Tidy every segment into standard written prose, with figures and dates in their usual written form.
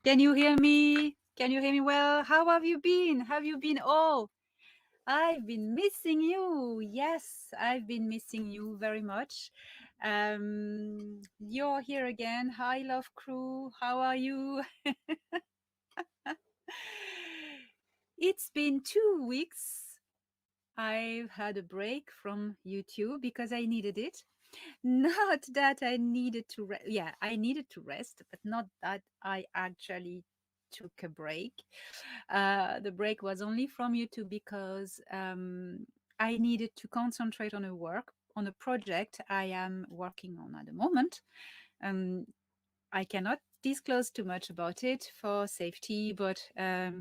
Can you hear me? Can you hear me well? How have you been? Have you been? Oh, I've been missing you. Yes, I've been missing you very much. You're here again. Hi, love crew. How are you? It's been 2 weeks. I've had a break from YouTube because I needed it. Not that I needed to yeah, I needed to rest, but not that I actually took a break. The break was only from YouTube because I needed to concentrate on a project I am working on at the moment. um, I cannot disclose too much about it for safety, but I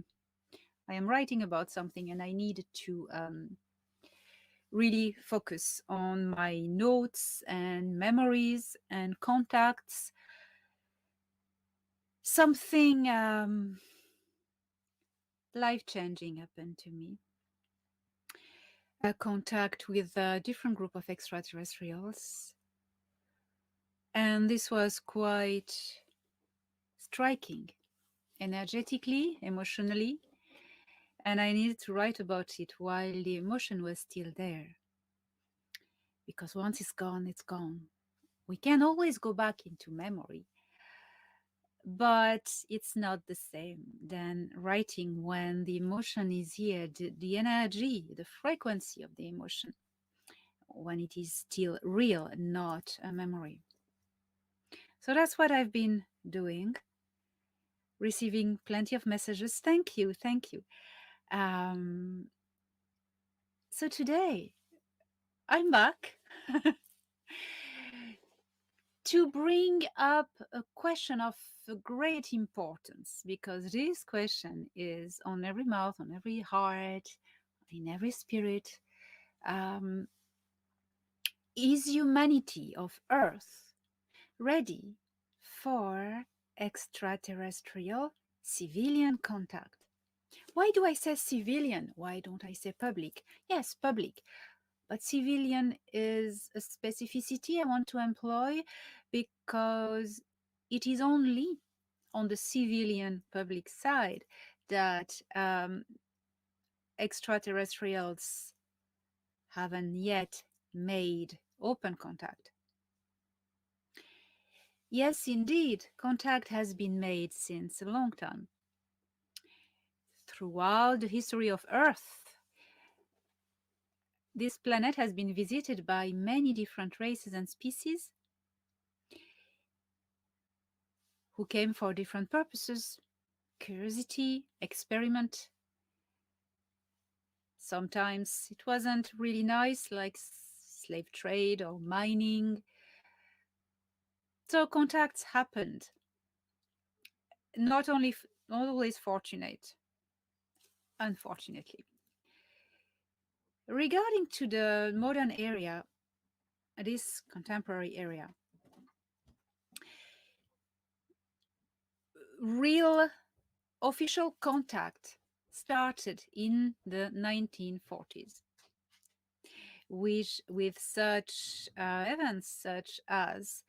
am writing about something and I needed to really focus on my notes and memories and contacts. Something life changing happened to me. A contact with a different group of extraterrestrials. And this was quite striking, energetically, emotionally. And I needed to write about it while the emotion was still there. Because once it's gone, it's gone. We can always go back into memory, but it's not the same than writing when the emotion is here, the energy, the frequency of the emotion, when it is still real, not a memory. So that's what I've been doing, receiving plenty of messages. Thank you, thank you. Um, so today I'm back to bring up a question of great importance, because this question is on every mouth, on every heart, in every spirit. Um, is humanity of Earth ready for extraterrestrial civilian contact? Why do I say civilian? Why don't I say public? Yes, public. But civilian is a specificity I want to employ because it is only on the civilian public side that extraterrestrials haven't yet made open contact. Yes, indeed, contact has been made since a long time. Throughout the history of Earth, this planet has been visited by many different races and species who came for different purposes: curiosity, experiment. Sometimes it wasn't really nice, like slave trade or mining. So contacts happened. Not always fortunate, unfortunately. Regarding to the modern area, this contemporary area, real official contact started in the 1940s, with such events such as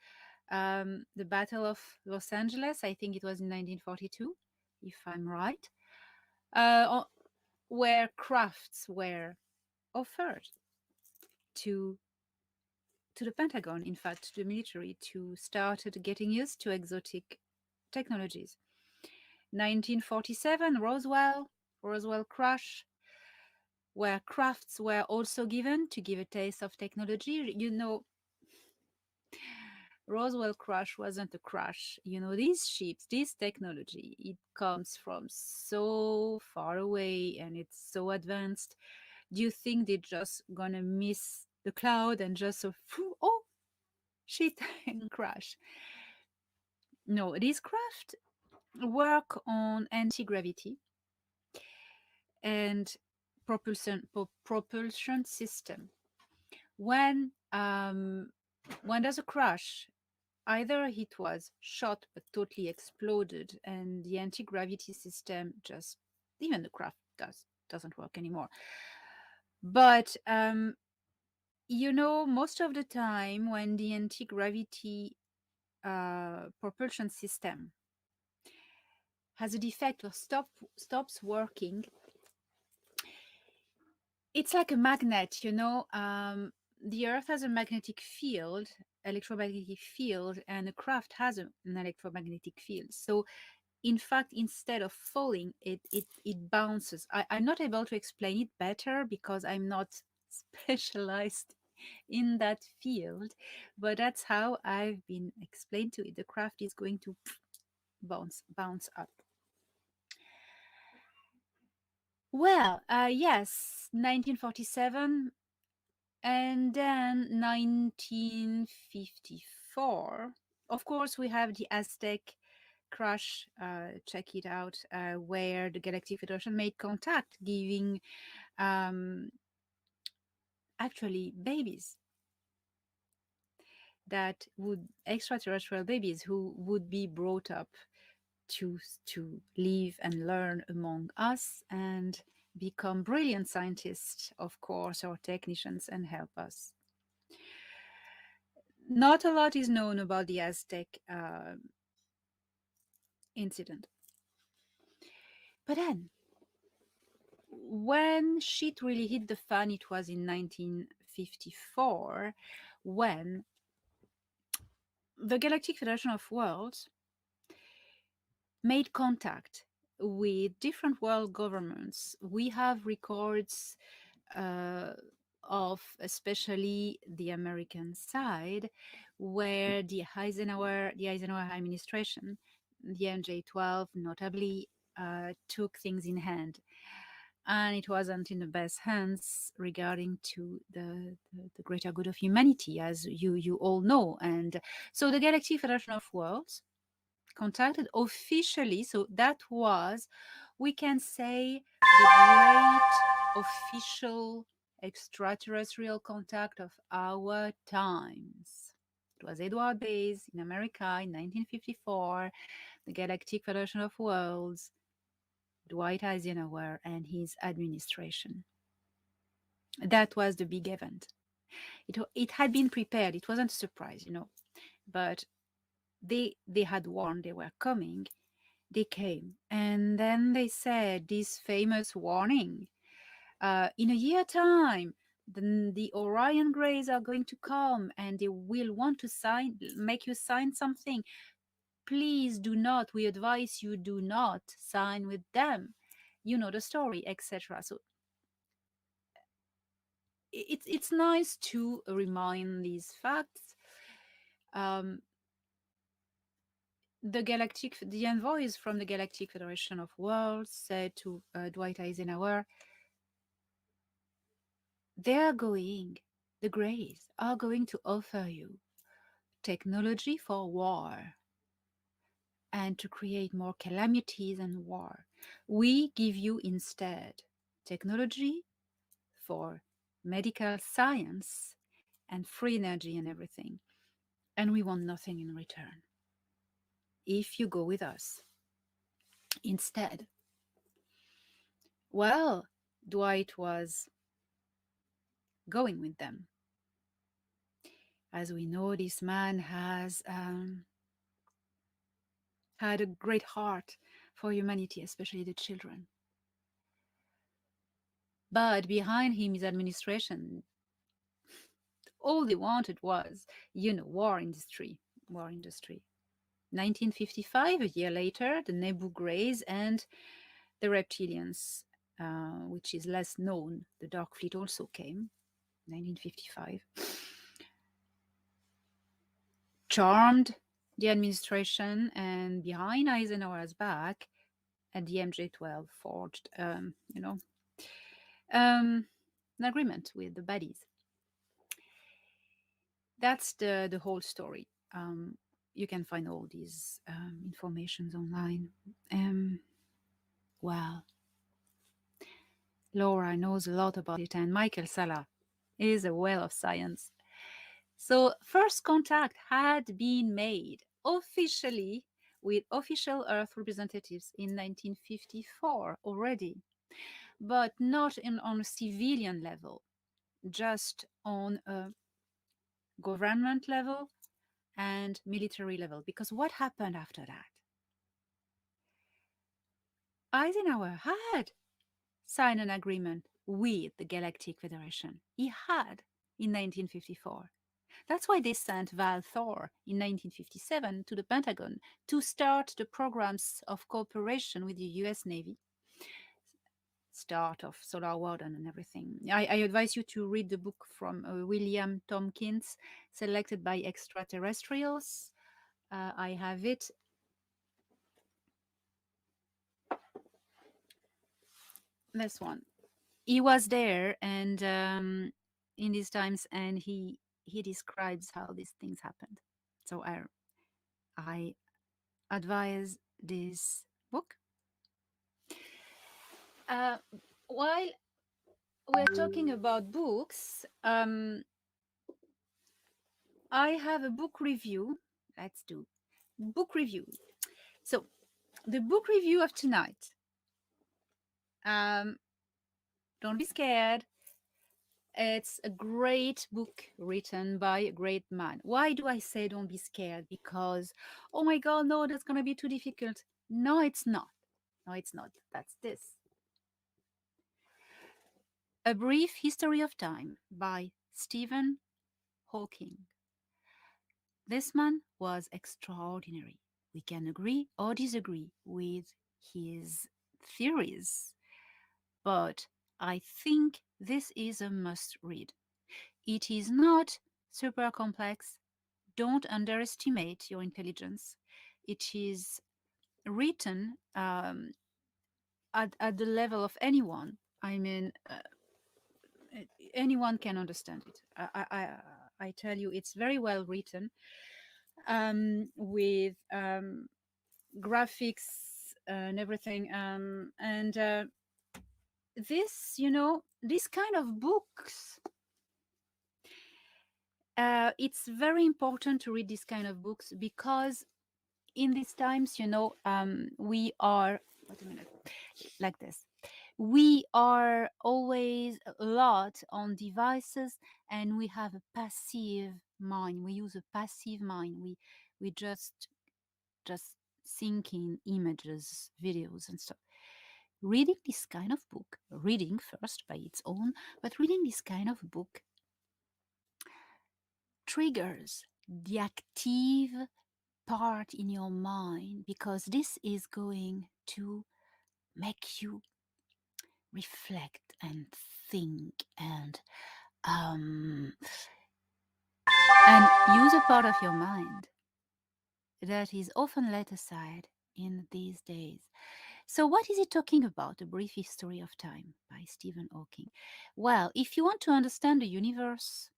the Battle of Los Angeles. I think it was in 1942, if I'm right, where crafts were offered to the Pentagon, in fact, to the military, to start getting used to exotic technologies. 1947, Roswell crash, where crafts were also given to give a taste of technology. You know, Roswell crash wasn't a crash. You know, these ships, this technology, it comes from so far away and it's so advanced. Do you think they're just gonna miss the cloud and just so, oh, shit, and crash? No, these craft work on anti-gravity and propulsion system. When there's a crash, either it was shot but totally exploded and the anti-gravity system just, even the craft doesn't work anymore. But you know, most of the time when the anti-gravity propulsion system has a defect or stops working, it's like a magnet, the Earth has a magnetic field, electromagnetic field, and a craft has an electromagnetic field. So, in fact, instead of falling, it bounces. I'm not able to explain it better because I'm not specialized in that field, but that's how I've been explained to it. The craft is going to bounce up. Well, yes, 1947, and then 1954. Of course, we have the Aztec crash. Check it out, where the Galactic Federation made contact, giving um, actually babies that would extraterrestrial babies who would be brought up to live and learn among us and become brilliant scientists, of course, or technicians, and help us. Not a lot is known about the Aztec incident. But then, when shit really hit the fan, it was in 1954 when the Galactic Federation of Worlds made contact with different world governments. We have records uh, of especially the American side, where the Eisenhower administration, the MJ-12 notably, took things in hand, and it wasn't in the best hands regarding to the greater good of humanity, as you all know. And so the Galactic Federation of Worlds contacted officially, so that was, we can say, the great official extraterrestrial contact of our times. It was Edward Bayes in America in 1954, the Galactic Federation of Worlds, Dwight Eisenhower and his administration. That was the big event. It had been prepared. It wasn't a surprise, but they had warned they were coming. They came, and then they said this famous warning: in a year time, the Orion Greys are going to come, and they will want to make you sign something. Please do not. We advise you do not sign with them. You know the story, etc. So it's nice to remind these facts. Um, the envoys from the Galactic Federation of Worlds said to Dwight Eisenhower, the Greys are going to offer you technology for war and to create more calamities and war. We give you instead technology for medical science and free energy and everything. And we want nothing in return if you go with us instead. Well, Dwight was going with them. As we know, this man has had a great heart for humanity, especially the children. But behind him, his administration, all they wanted was, war industry. 1955, a year later, the Nebu Greys and the Reptilians, which is less known, the Dark Fleet also came, 1955. Charmed the administration, and behind Eisenhower's back, at the MJ-12 forged, an agreement with the baddies. That's the whole story. You can find all these informations online. Well, Laura knows a lot about it, and Michael Sala is a well of science. So first contact had been made officially with official Earth representatives in 1954 already, but not on a civilian level, just on a government level and military level. Because what happened after that? Eisenhower had signed an agreement with the Galactic Federation. He had in 1954. That's why they sent Val Thor in 1957 to the Pentagon to start the programs of cooperation with the US Navy. Start of Solar Warden and everything. I advise you to read the book from William Tompkins, Selected by Extraterrestrials. I have it. This one. He was there and in these times, and he describes how these things happened. So I advise this book. While we're talking about books, I have a book review. Let's do book review. So the book review of tonight. Don't be scared. It's a great book written by a great man. Why do I say don't be scared? Because, oh my God, no, that's going to be too difficult. No, it's not. No, it's not. That's this. A Brief History of Time by Stephen Hawking. This man was extraordinary. We can agree or disagree with his theories, but I think this is a must read. It is not super complex. Don't underestimate your intelligence. It is written at the level of anyone. I mean, anyone can understand it. I tell you, it's very well written with graphics and everything. And this, this kind of books, it's very important to read this kind of books because in these times, we are, wait a minute, like this. We are always a lot on devices and we have a passive mind. We use a passive mind. We just think in images, videos and stuff. Reading this kind of book, reading first by its own, but reading this kind of book triggers the active part in your mind because this is going to make you reflect and think and use a part of your mind that is often let aside in these days. So what is it talking about? A Brief History of Time by Stephen Hawking. Well, if you want to understand the universe,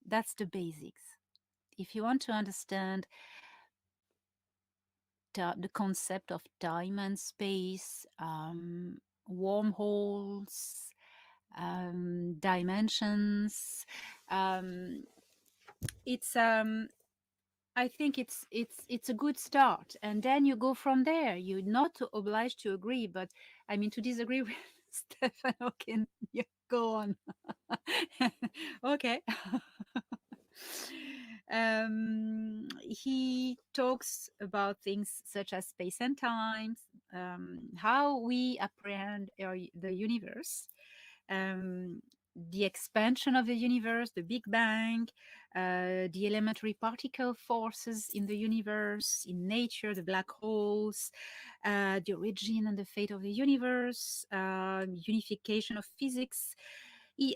that's the basics. If you want to understand the concept of time and space, wormholes, dimensions, it's I think it's a good start, and then you go from there. You're not obliged to agree, but I mean to disagree with Stephen Hawking. Yeah, go on. Okay. He talks about things such as space and time, how we apprehend the universe, the expansion of the universe, the Big Bang, the elementary particle forces in the universe, in nature, the black holes, the origin and the fate of the universe, unification of physics. He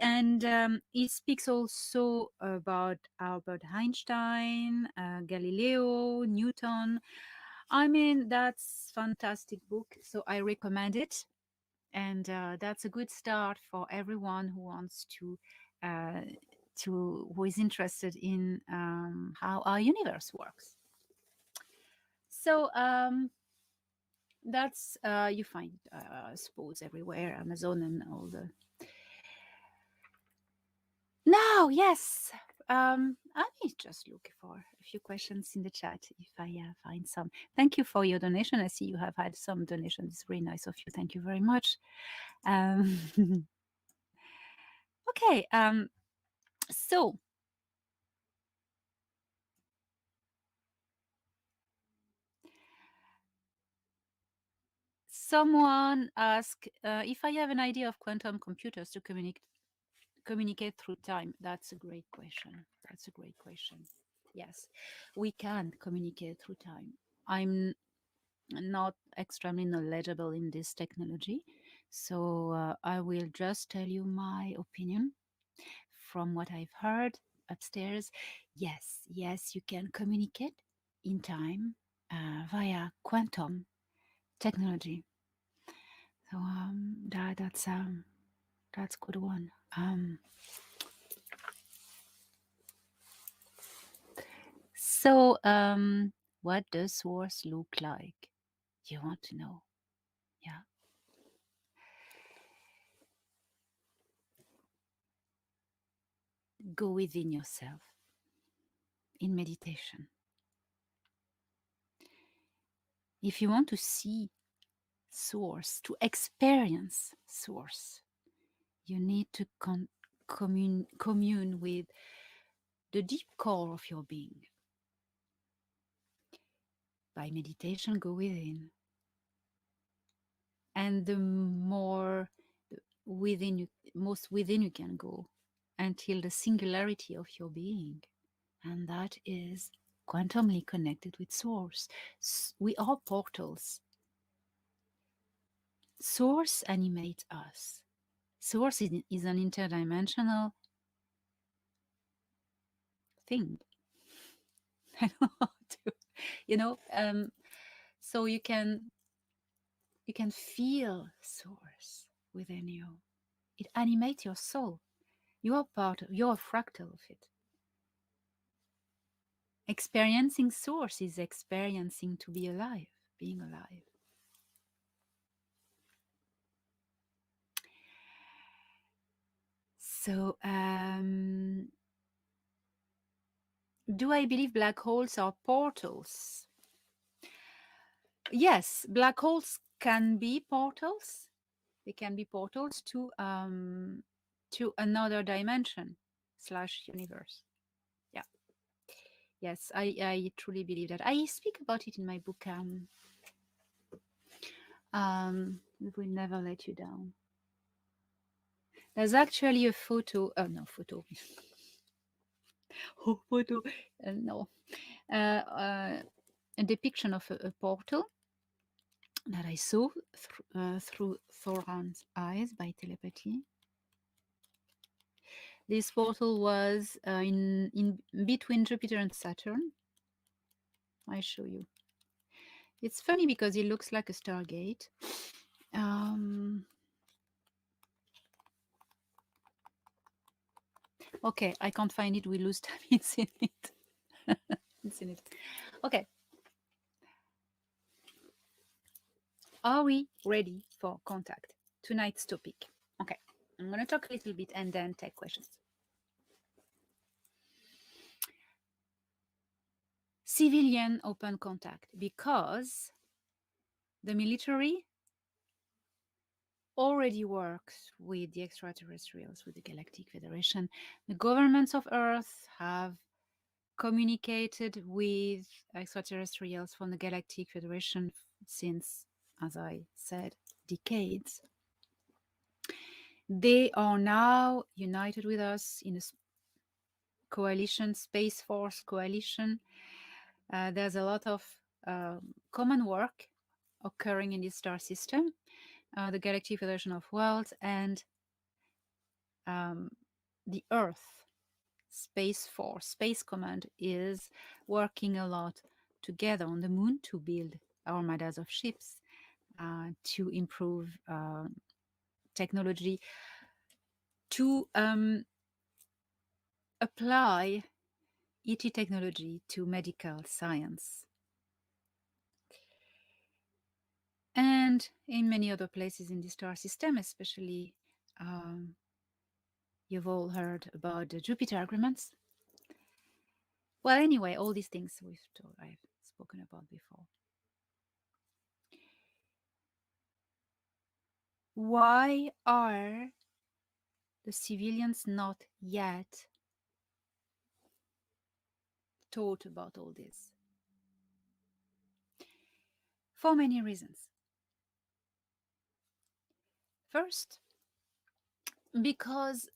speaks also about Albert Einstein, Galileo, Newton. I mean, that's fantastic book, so I recommend it. And that's a good start for everyone who wants who is interested in how our universe works. So that's you find I suppose everywhere, Amazon and all the. Now, yes, I may just look for a few questions in the chat if I find some. Thank you for your donation. I see you have had some donations. It's very nice of you. Thank you very much. Okay, so Someone asked if I have an idea of quantum computers to communicate through time. That's a great question. That's a great question. Yes, we can communicate through time. I'm not extremely knowledgeable in this technology, so I will just tell you my opinion from what I've heard upstairs. Yes, you can communicate in time via quantum technology. So that's a good one. So what does source look like? You want to know? Yeah. Go within yourself in meditation. If you want to see source, to experience source, you need to commune with the deep core of your being. By meditation, go within. And the more within you, most within you can go until the singularity of your being. And that is quantumly connected with source. We are portals. Source animates us. Source is an interdimensional thing. I don't know how to, so you can feel source within you. It animates your soul. You're a fractal of it. Experiencing source is experiencing to be alive, being alive. So, do I believe black holes are portals? Yes, black holes can be portals. They can be portals to another dimension / universe. Yeah. Yes, I truly believe that. I speak about it in my book. We will never let you down. There's actually a photo. No photo. Oh, photo. No. A depiction of a portal that I saw through Thoran's eyes by telepathy. This portal was in between Jupiter and Saturn. I show you. It's funny because it looks like a Stargate. Okay, I can't find it. We lose time. It's in it. It's in it. Okay. Are we ready for contact? Tonight's topic. Okay, I'm going to talk a little bit and then take questions. Civilian open contact, because the military already works with the extraterrestrials, with the Galactic Federation. The governments of Earth have communicated with extraterrestrials from the Galactic Federation since, as I said, decades. They are now united with us in a coalition, Space Force coalition. There's a lot of common work occurring in this star system, the Galactic Federation of Worlds and the Earth Space Force, Space Command is working a lot together on the moon to build armadas of ships, to improve technology, to apply ET technology to medical science. And in many other places in the star system, especially you've all heard about the Jupiter agreements. Well, anyway, all these things I've spoken about before. Why are the civilians not yet taught about all this? For many reasons. First, because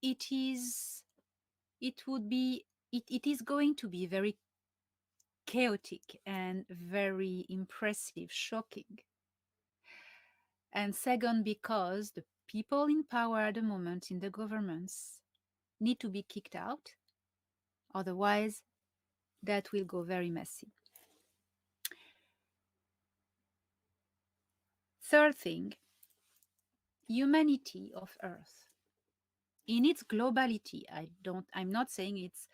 it is going to be very chaotic and very impressive, shocking. And second, because the people in power at the moment in the governments need to be kicked out. Otherwise, that will go very messy. Third thing, humanity of Earth. In its globality, I'm not saying it's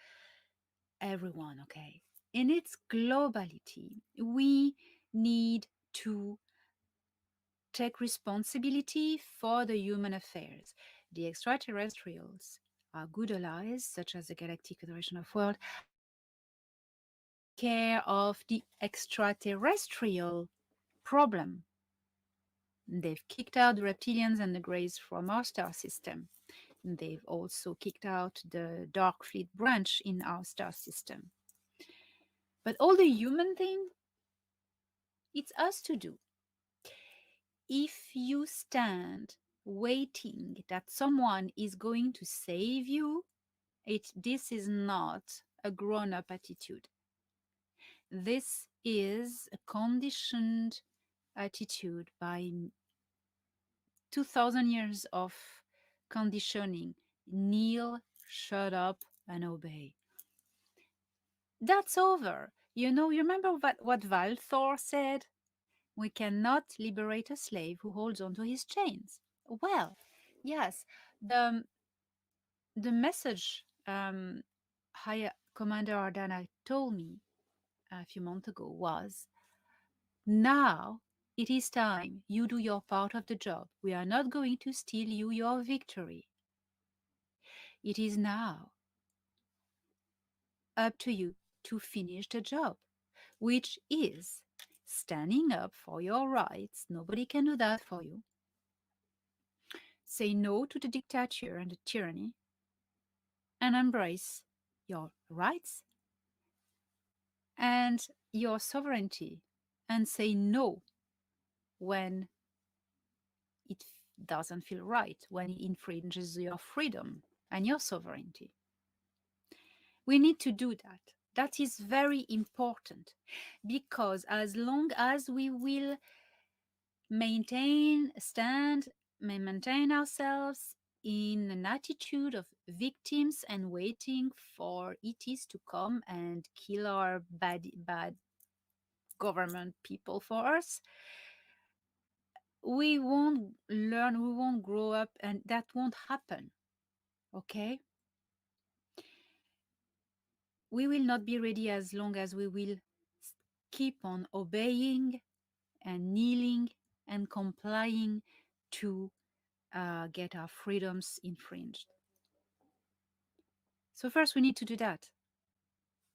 everyone, okay? In its globality, we need to take responsibility for the human affairs. The extraterrestrials are good allies, such as the Galactic Federation of Worlds, care of the extraterrestrial problem. They've kicked out the reptilians and the greys from our star system. They've also kicked out the Dark Fleet branch in our star system. But all the human thing, it's us to do. If you stand waiting that someone is going to save you, this is not a grown-up attitude. This is a conditioned attitude by 2000 years of conditioning. Kneel, shut up, and obey. That's over. You remember what Valthor said? We cannot liberate a slave who holds on to his chains. Well, yes, the message High Commander Ardana told me a few months ago was, now it is time you do your part of the job. We are not going to steal you your victory. It is now up to you to finish the job, which is standing up for your rights. Nobody can do that for you. Say no to the dictature and the tyranny and embrace your rights and your sovereignty, and say no when it doesn't feel right, when it infringes your freedom and your sovereignty. We need to do that. That is very important, because as long as we will maintain ourselves in an attitude of victims and waiting for ETs to come and kill our bad government people for us, we won't learn, we won't grow up, and that won't happen. Okay? We will not be ready as long as we will keep on obeying and kneeling and complying to get our freedoms infringed. So first we need to do that.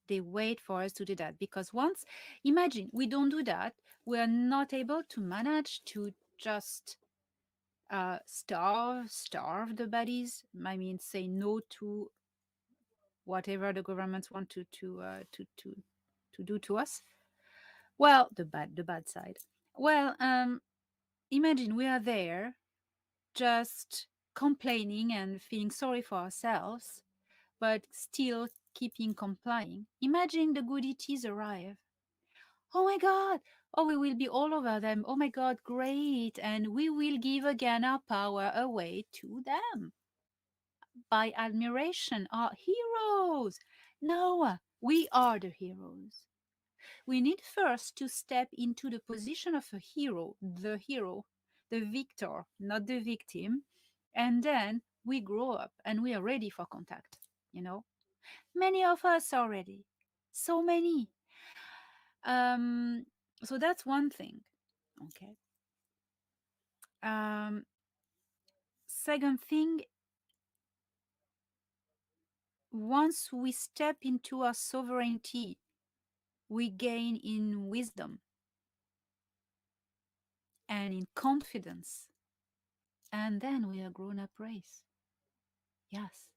They wait for us to do that, because once, imagine, we don't do that, we are not able to manage to just starve the bodies. I mean, say no to whatever the governments want to do to us. Well, the bad side. Well, imagine we are there just complaining and feeling sorry for ourselves, but still keeping complying. Imagine the good ETs arrive. Oh my God! Oh, we will be all over them. Oh my God, great! And we will give again our power away to them. By admiration, our heroes. No, we are the heroes. We need first to step into the position of a hero, the victor, not the victim. And then we grow up and we are ready for contact, Many of us are ready. So many. So that's one thing. Okay. Second thing, once we step into our sovereignty, we gain in wisdom and in confidence. And then we are a grown-up race. Yes.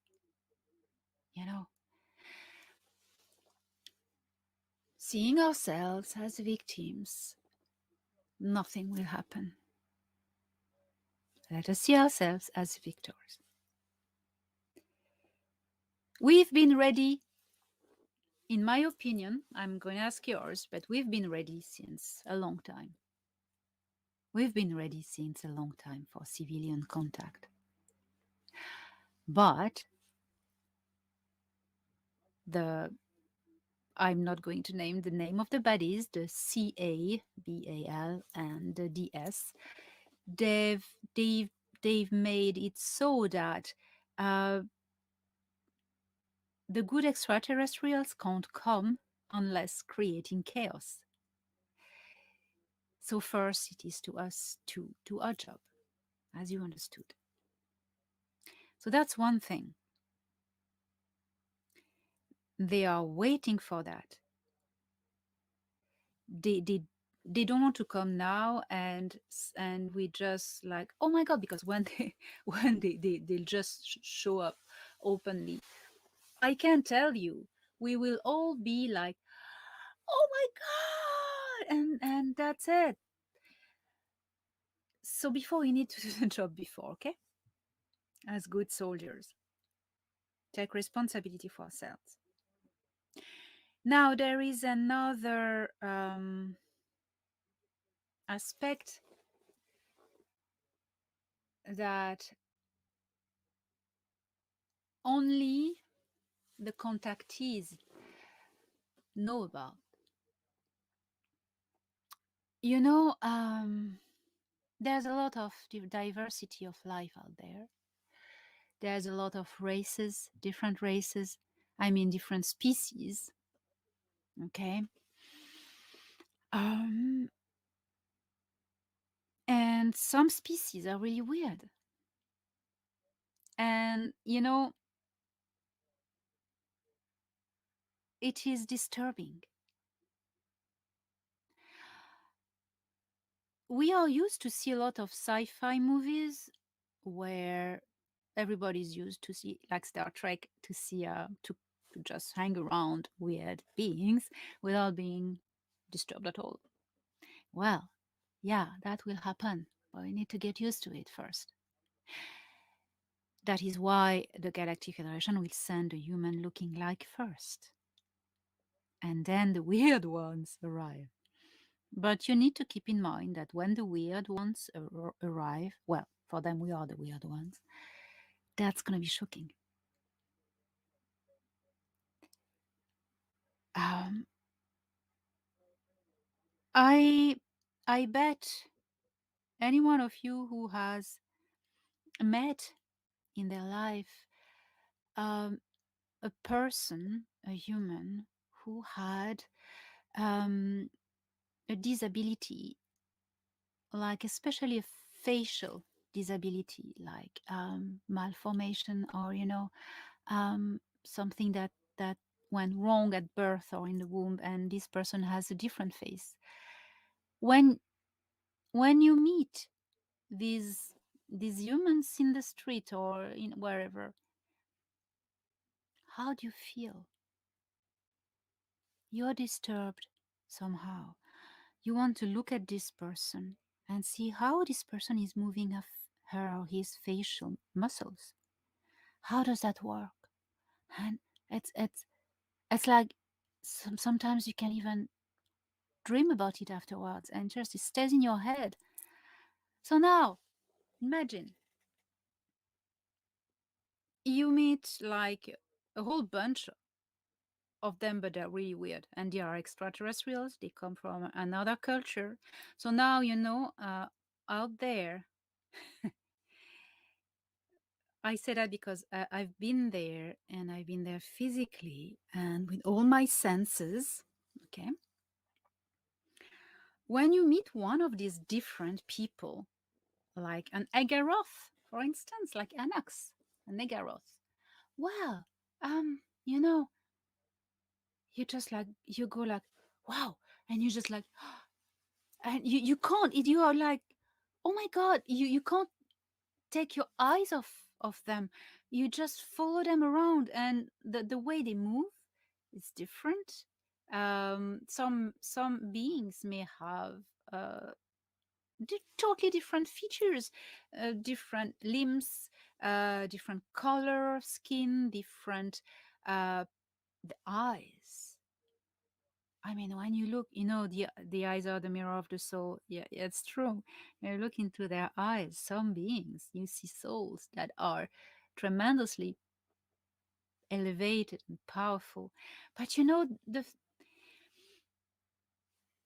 Seeing ourselves as victims nothing will happen. Let us see ourselves as victors. We've been ready, in my opinion, I'm going to ask yours, but we've been ready since a long time. We've been ready since a long time for civilian contact. But I'm not going to name the name of the bodies, the CABAL and the DS. They've made it so that the good extraterrestrials can't come unless creating chaos. So first it is to us to do our job, as you understood. So that's one thing. They are waiting for that. They don't want to come now and we just like, oh my god, because when they'll just show up openly, I can tell you, we will all be like, oh my god, and that's it. So before, we need to do the job before, okay? As good soldiers, take responsibility for ourselves. Now there is another aspect that only the contactees know about. You know, there's a lot of diversity of life out there. There's a lot of races, different races. I mean, different species. Okay. And some species are really weird. And, you know, it is disturbing. We are used to see a lot of sci-fi movies where everybody's used to see, like Star Trek, to see to just hang around weird beings without being disturbed at all. Well, yeah, that will happen, but we need to get used to it first. That is why the Galactic Federation will send a human looking like first. And then the weird ones arrive. But you need to keep in mind that when the weird ones arrive, well, for them we are the weird ones, that's going to be shocking. I bet any one of you who has met in their life a person, a human, who had a disability, like especially a facial disability, like malformation, or something that went wrong at birth or in the womb, and this person has a different face. When you meet these humans in the street or in wherever, how do you feel? You're disturbed somehow. You want to look at this person and see how this person is moving her or his facial muscles. How does that work? And it's like sometimes you can even dream about it afterwards, and just it stays in your head. So now imagine you meet like a whole bunch of them, but they're really weird, and they are extraterrestrials. They come from another culture. So now out there, I say that because I've been there, and I've been there physically and with all my senses. Okay. When you meet one of these different people, like an Agaroth, for instance, like Anax, an Agaroth, well, you know, you just like, you go like, wow, and you just like, and you can't, you are like, oh my god, you can't take your eyes off them. You just follow them around, and the way they move is different. Some beings may have totally different features, different limbs, different color of skin, different the eyes. I mean, when you look, the eyes are the mirror of the soul. Yeah, it's true. You look into their eyes, some beings, you see souls that are tremendously elevated and powerful. But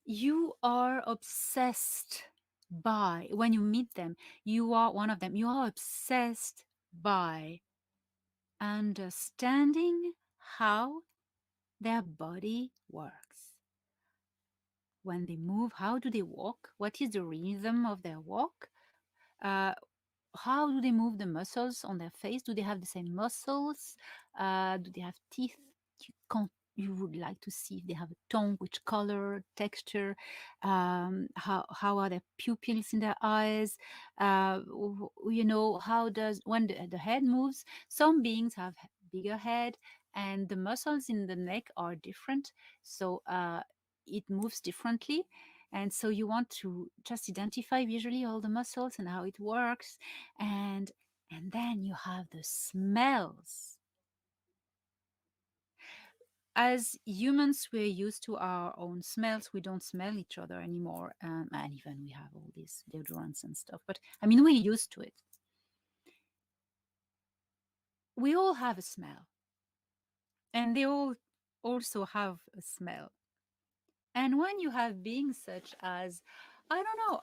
you are obsessed by, when you meet them, you are one of them, you are obsessed by understanding how their body works. When they move, how do they walk? What is the rhythm of their walk? Uh, how do they move the muscles on their face? Do they have the same muscles? Do they have teeth? You would like to see if they have a tongue, which color, texture, how are their pupils in their eyes? How does, when the head moves, some beings have bigger head and the muscles in the neck are different. So it moves differently. And so you want to just identify visually all the muscles and how it works. And then you have the smells. As humans, we're used to our own smells. We don't smell each other anymore. And even we have all these deodorants and stuff. But I mean, we're used to it. We all have a smell. And they all also have a smell. And when you have beings such as, I don't know,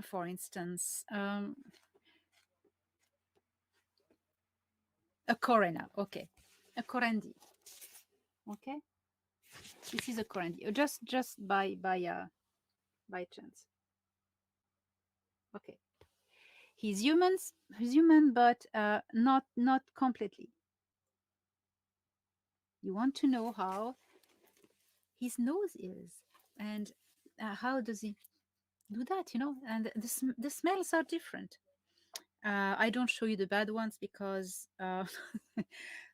for instance, a corena, okay, a corendi, okay. This is a corendi, just by chance. Okay, he's human, but not completely. You want to know how his nose is, and how does he do that? And the smells are different. I don't show you the bad ones because oh,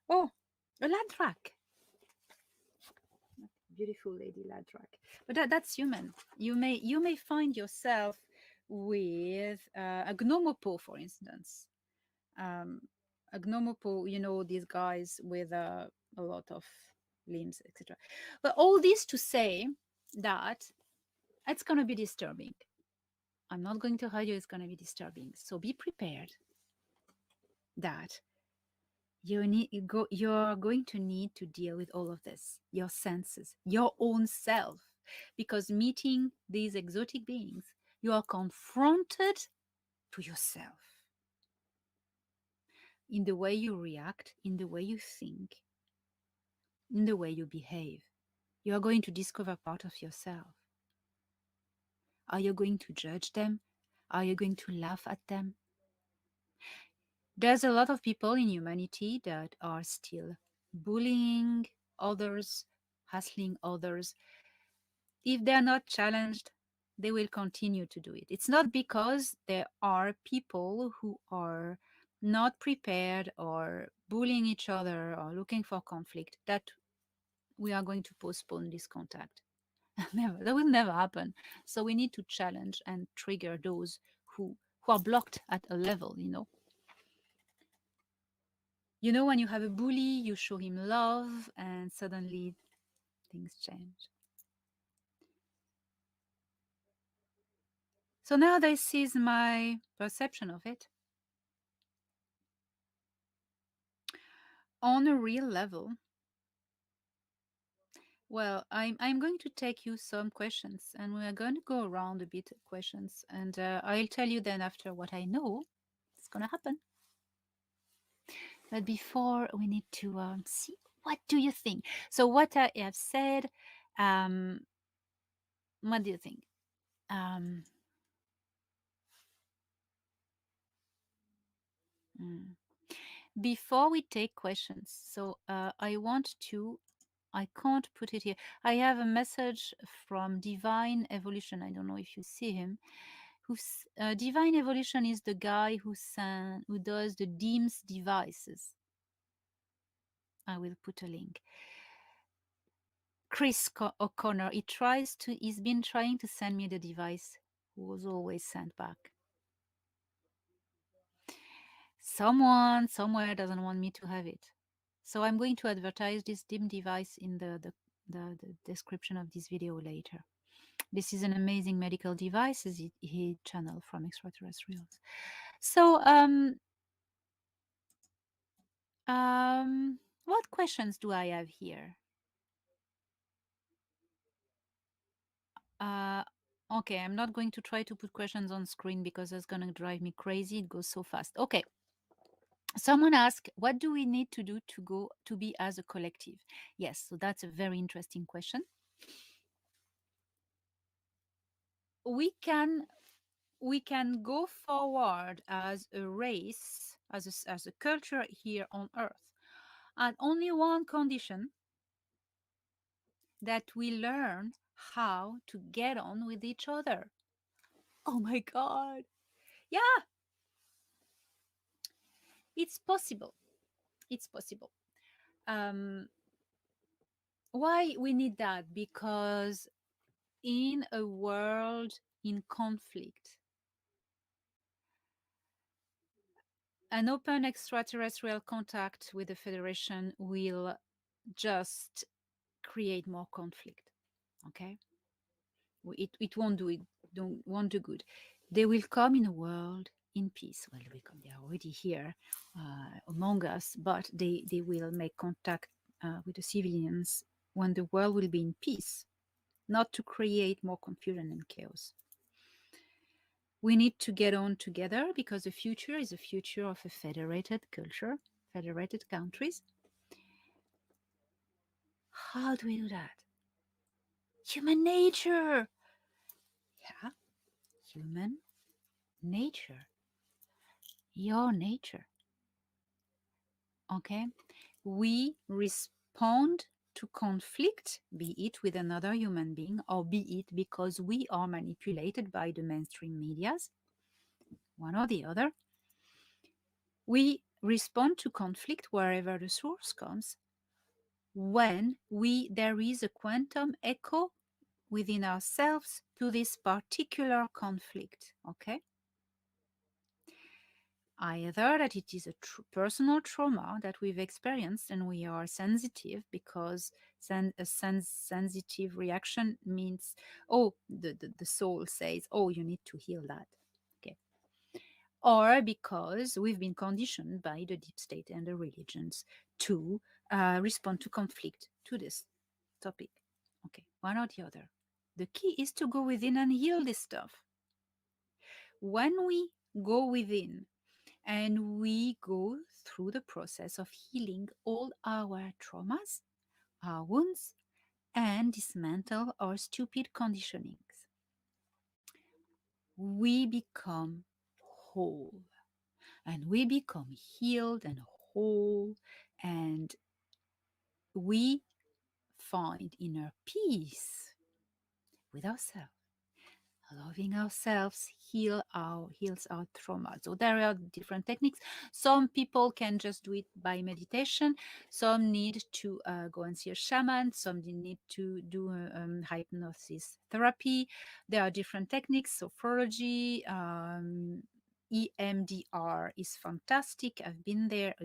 a ladrak, beautiful lady ladrak, but that's human. You may find yourself with a gnomopo, for instance. A gnomopo, these guys with a lot of limbs, etc. But all this to say that it's going to be disturbing. I'm not going to hide you, it's going to be disturbing. So be prepared that you're going to need to deal with all of this, your senses, your own self, because meeting these exotic beings, you are confronted to yourself in the way you react, in the way you think, in the way you behave. You are going to discover part of yourself. Are you going to judge them? Are you going to laugh at them? There's a lot of people in humanity that are still bullying others, hassling others. If they're not challenged, they will continue to do it. It's not because there are people who are not prepared or bullying each other or looking for conflict that we are going to postpone this contact. Never, that will never happen. So we need to challenge and trigger those who are blocked at a level. When you have a bully, you show him love, and suddenly things change. So now this is my perception of it. On a real level, well, I'm going to take you some questions, and we are going to go around a bit of questions, and I'll tell you then after what I know is going to happen. But before, we need to see, what do you think? So what I have said, what do you think? Before we take questions, so I can't put it here. I have a message from Divine Evolution. I don't know if you see him. Divine Evolution is the guy who does the DIMS devices. I will put a link. Chris O'Connor, he's been trying to send me the device, who was always sent back. Someone somewhere doesn't want me to have it. So I'm going to advertise this dim device in the description of this video later. This is an amazing medical device, as he channel from extraterrestrials. So, what questions do I have here? Okay, I'm not going to try to put questions on screen because that's going to drive me crazy. It goes so fast. Okay. Someone asked, what do we need to do to be as a collective? Yes, so that's a very interesting question. We can go forward as a race, as a culture here on Earth, at only one condition: that we learn how to get on with each other. Oh my God. Yeah, it's possible. It's possible. Why we need that? Because in a world in conflict, an open extraterrestrial contact with the Federation will just create more conflict. Okay, it won't do it. Won't do good. They will come in a world in peace. Well, they are already here among us, but they will make contact with the civilians when the world will be in peace, not to create more confusion and chaos. We need to get on together because the future is a future of a federated culture, federated countries. How do we do that? Human nature. Yeah, human nature. Your nature. Okay? We respond to conflict, be it with another human being or be it because we are manipulated by the mainstream medias, one or the other. We respond to conflict wherever the source comes when there is a quantum echo within ourselves to this particular conflict. Okay? Either that it is a personal trauma that we've experienced and we are sensitive, because a sensitive reaction means, oh, the soul says, oh, you need to heal that. Okay. Or because we've been conditioned by the deep state and the religions to respond to conflict, to this topic. Okay, one or the other. The key is to go within and heal this stuff. When we go within and we go through the process of healing all our traumas, our wounds, and dismantle our stupid conditionings, we become whole. And we become healed and whole, and we find inner peace with ourselves. Loving ourselves heals our trauma. So there are different techniques. Some people can just do it by meditation. Some need to go and see a shaman. Some need to do hypnosis therapy. There are different techniques. Sophrology, EMDR is fantastic. I've been there.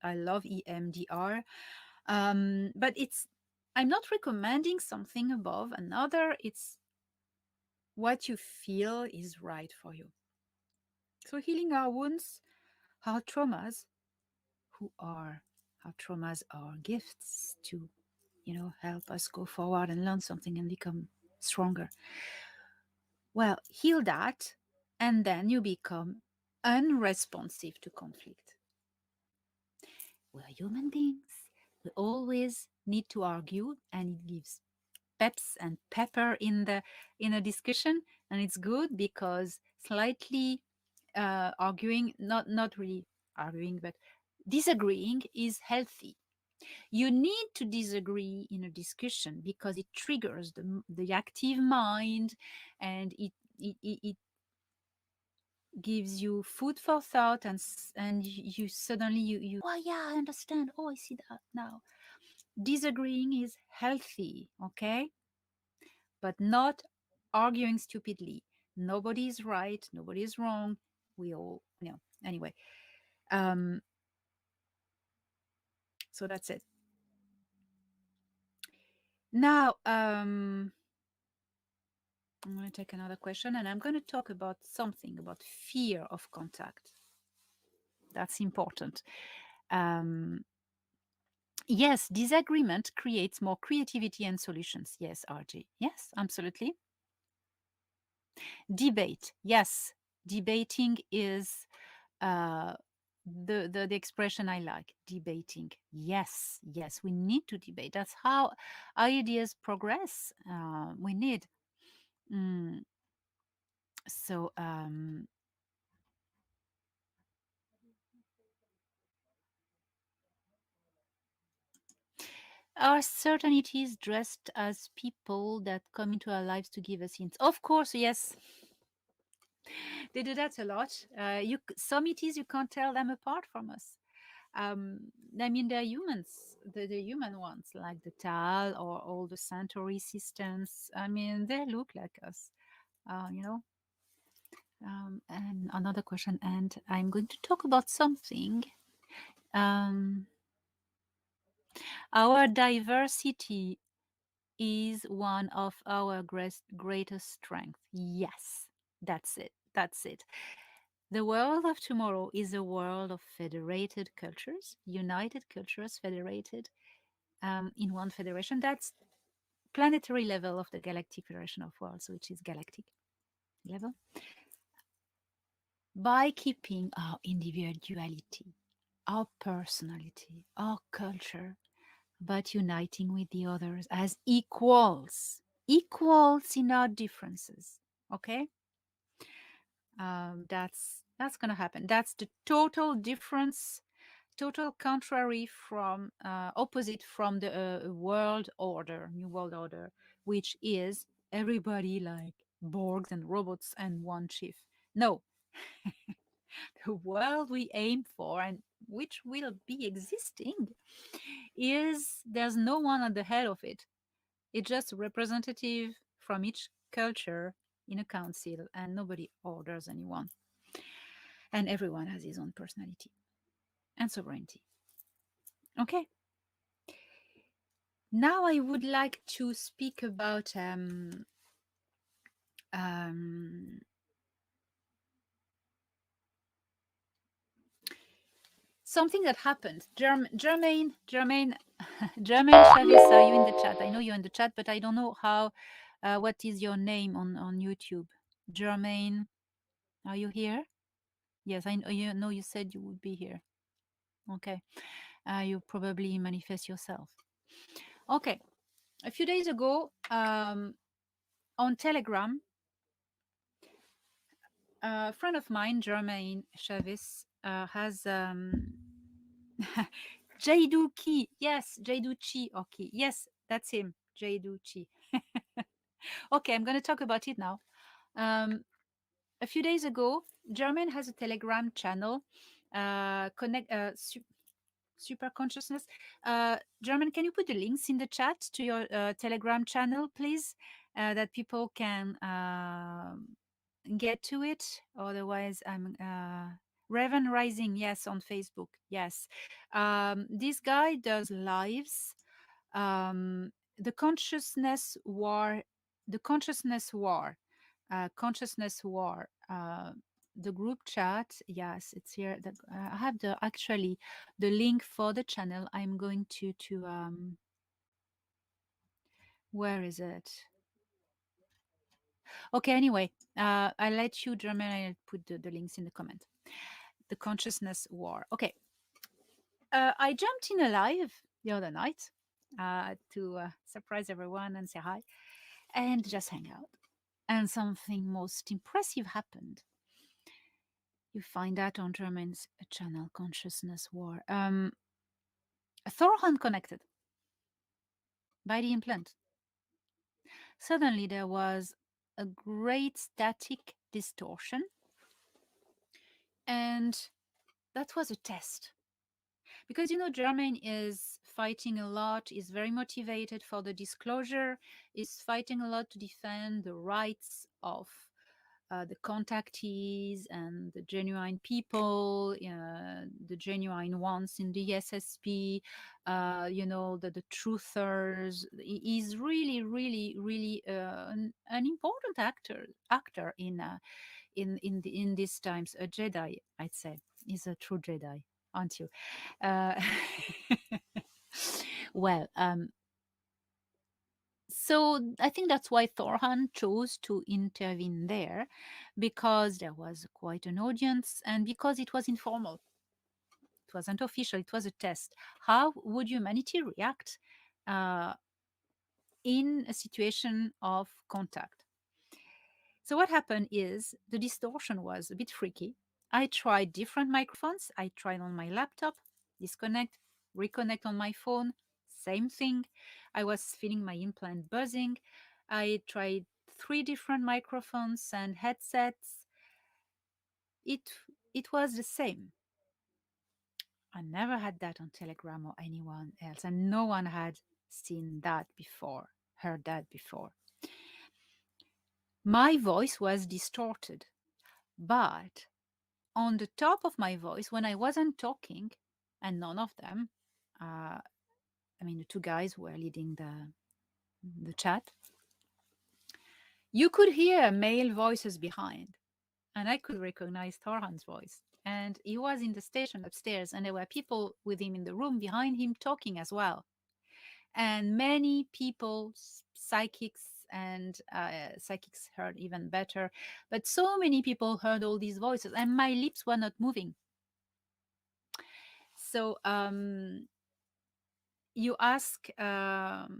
I love EMDR. But I'm not recommending something above another. It's what you feel is right for you. So healing our wounds, our traumas, our traumas are gifts to, help us go forward and learn something and become stronger. Well, heal that, and then you become unresponsive to conflict. We're human beings. We always need to argue, and it gives peps and pepper in a discussion, and it's good because slightly arguing, not really arguing, but disagreeing is healthy. You need to disagree in a discussion because it triggers the active mind, and it gives you food for thought, and you suddenly you oh yeah, I understand, oh I see that now. Disagreeing is healthy, okay? But not arguing stupidly. Nobody is right, nobody is wrong. We all, anyway. Um, so that's it. Now, I'm going to take another question, and I'm going to talk about something about fear of contact. That's important. Yes, disagreement creates more creativity and solutions. Yes, RJ. Yes, absolutely. Debate. Yes, debating is the expression I like. Debating. Yes, yes, we need to debate. That's how ideas progress. We need. Mm, so are certainties dressed as people that come into our lives to give us hints? Of course, yes. They do that a lot. Some it is you can't tell them apart from us. I mean, they're humans, the human ones, like the Tal or all the Centauri systems. I mean, they look like us, you know. And another question, and I'm going to talk about something. Our diversity is one of our greatest strengths. Yes, that's it. That's it. The world of tomorrow is a world of federated cultures, united cultures, federated in one federation. That's planetary level of the Galactic Federation of Worlds, which is galactic level. By keeping our individuality, our personality, our culture, but uniting with the others as equals in our differences. Okay, that's gonna happen. That's the total difference, total contrary from opposite from the world order, new world order, which is everybody like Borgs and robots and one chief. No, the world we aim for and which will be existing is there's no one at the head of it. It's just representative from each culture in a council, and nobody orders anyone. And everyone has his own personality and sovereignty. Okay. Now I would like to speak about something that happened. Germaine, Germaine Chaves, are you in the chat? I know you're in the chat, but I don't know how. What is your name on YouTube? Germaine, are you here? Yes, I know you said you would be here. Okay, you probably manifest yourself. Okay, a few days ago on Telegram, a friend of mine, Germaine Chaves, has Jaiduki. Yes, Jaiduchi. Okay, yes, that's him, Jaiduchi. Okay, I'm going to talk about it now. A few days ago, Germaine has a Telegram channel, Super Consciousness. German, can you put the links in the chat to your Telegram channel, please, that people can get to it? Otherwise, I'm Raven Rising, yes, on Facebook, yes. This guy does lives. The consciousness war, the consciousness war, consciousness war. The group chat, yes, it's here. I have actually the link for the channel. I'm going to where is it? Okay, anyway, I'll let you, German. I'll put the links in the comment. The consciousness war. Okay, I jumped in a live the other night to surprise everyone and say hi and just hang out. And something most impressive happened. You find that on German's channel, Consciousness War. Thorhan connected by the implant. Suddenly there was a great static distortion, and that was a test. Because, Germain is fighting a lot, is very motivated for the disclosure, is fighting a lot to defend the rights of the contactees and the genuine people, the genuine ones in the SSP, the truthers. He's really, really, really an important actor in these times. A Jedi, I'd say. He's a true Jedi, aren't you? Uh, well, so I think that's why Thorhan chose to intervene there, because there was quite an audience and because it was informal. It wasn't official, it was a test. How would humanity react in a situation of contact? So what happened is the distortion was a bit freaky. I tried different microphones. I tried on my laptop, disconnect, reconnect on my phone, same thing. I was feeling my implant buzzing. I tried 3 different microphones and headsets. It was the same. I never had that on Telegram or anyone else, and no one had seen that before, heard that before. My voice was distorted, but on the top of my voice, when I wasn't talking, and none of them, the 2 guys who were leading the chat, you could hear male voices behind, and I could recognize Thorhan's voice. And he was in the station upstairs, and there were people with him in the room behind him talking as well. And many people, psychics and psychics heard even better, but so many people heard all these voices, and my lips were not moving. So you ask Jaiduki,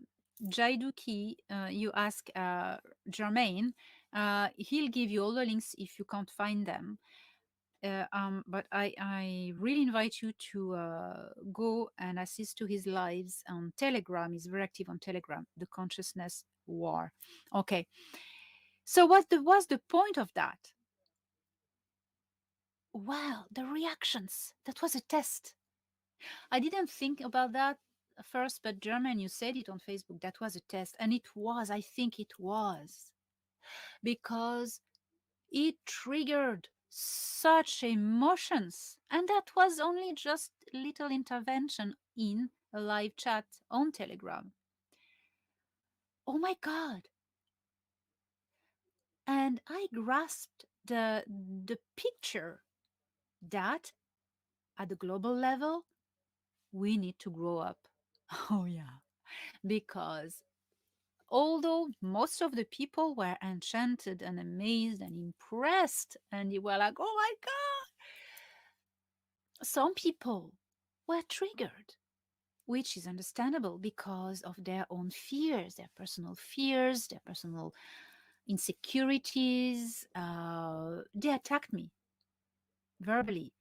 you ask Jermaine, he'll give you all the links if you can't find them. But I really invite you to go and assist to his lives on Telegram. He's very active on Telegram, The Consciousness War. Okay. So what was the point of that? Well, the reactions. That was a test. I didn't think about that first, but German, you said it on Facebook. That was a test. And it was, I think it was. Because it triggered such emotions. And that was only just little intervention in a live chat on Telegram. Oh my God. And I grasped the picture that at the global level, we need to grow up. Oh, yeah. Because although most of the people were enchanted and amazed and impressed, and they were like, oh my God, some people were triggered, which is understandable because of their own fears, their personal insecurities. They attacked me verbally.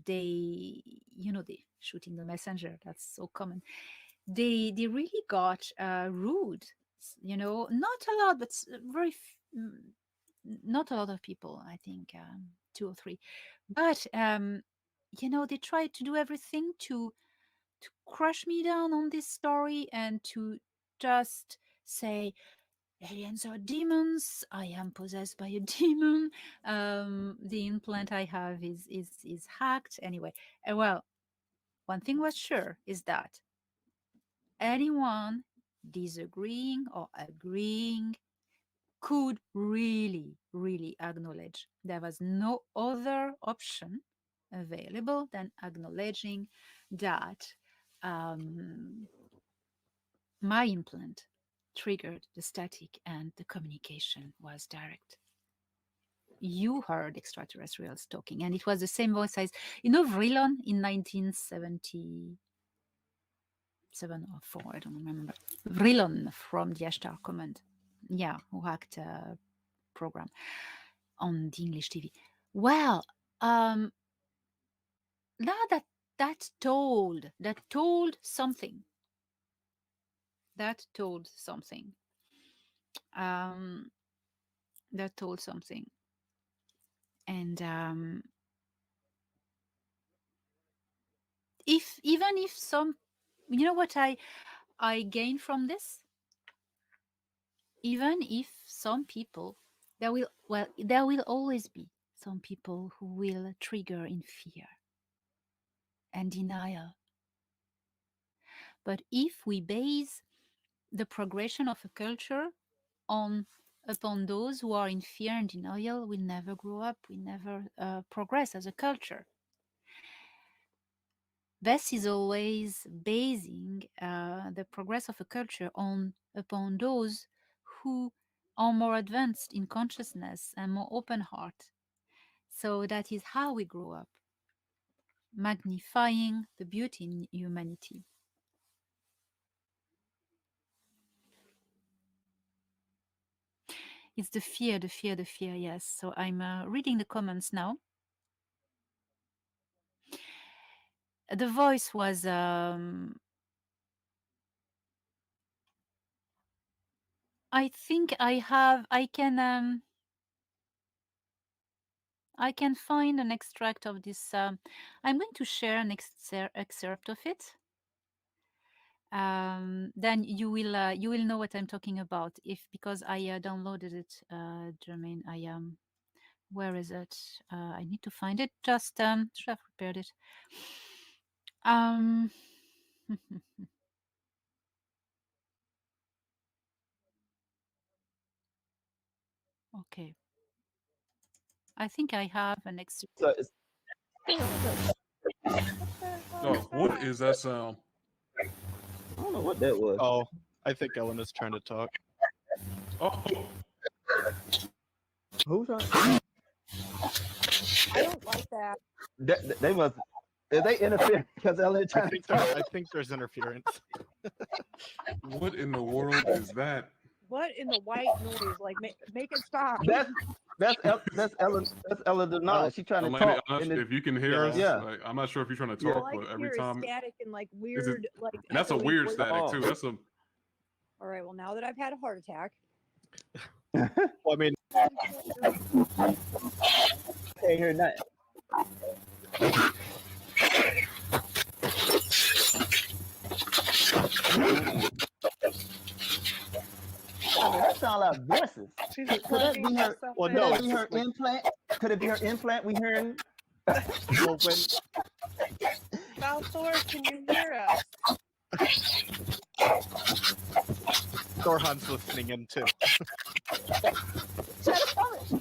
They shooting the messenger. That's so common. They really got rude. Not a lot, but not a lot of people. I think 2 or 3, but they tried to do everything to crush me down on this story and to just say aliens are demons. I am possessed by a demon. The implant I have is hacked. Anyway, well, one thing was sure is that anyone disagreeing or agreeing could really, really acknowledge. There was no other option available than acknowledging that my implant triggered the static and the communication was direct. You heard extraterrestrials talking, and it was the same voice as, Vrillon in 1977 or 4, I don't remember. Vrillon from the Ashtar Command, who hacked a program on the English TV. Well, that told something. That told something. That told something. And even if some You know what I gain from this? Even if some people, there will always be some people who will trigger in fear and denial. But if we base the progression of a culture upon those who are in fear and denial, we never grow up, we never progress as a culture. This is always basing the progress of a culture upon those who are more advanced in consciousness and more open heart. So that is how we grow up, magnifying the beauty in humanity. It's the fear, yes. So I'm reading the comments now. The voice was I think I can find an extract of this. I'm going to share an excerpt of it. Then you will know what I'm talking about, because I downloaded it, Jermaine. Where is it? I need to find it. Just should have prepared it. Okay. I think I have an excerpt. Oh, what is that sound? I don't know what that was. Oh, I think Elena's trying to talk. Oh, Who's on? I don't like that. They must. Did they interfere because Elena trying to talk? I think there's interference. what in the world is that? What in the white noise? Like, make it stop. That's Elena Danaan. She trying to Lady, talk. if you can hear us, Yeah. like, I'm not sure if you're trying to All talk, I but can every hear time is static and like weird, like. and that's a echoey weird voice. static too. That's a. All right. Well, now that I've had a heart attack. Well, I mean, Can't hear nothing. That sound like voices. Could that be her? well, Could no, that it's be her like, implant? Could it be her implant? We hearing? well, when Thor, can you hear us? Thorhan's listening in too.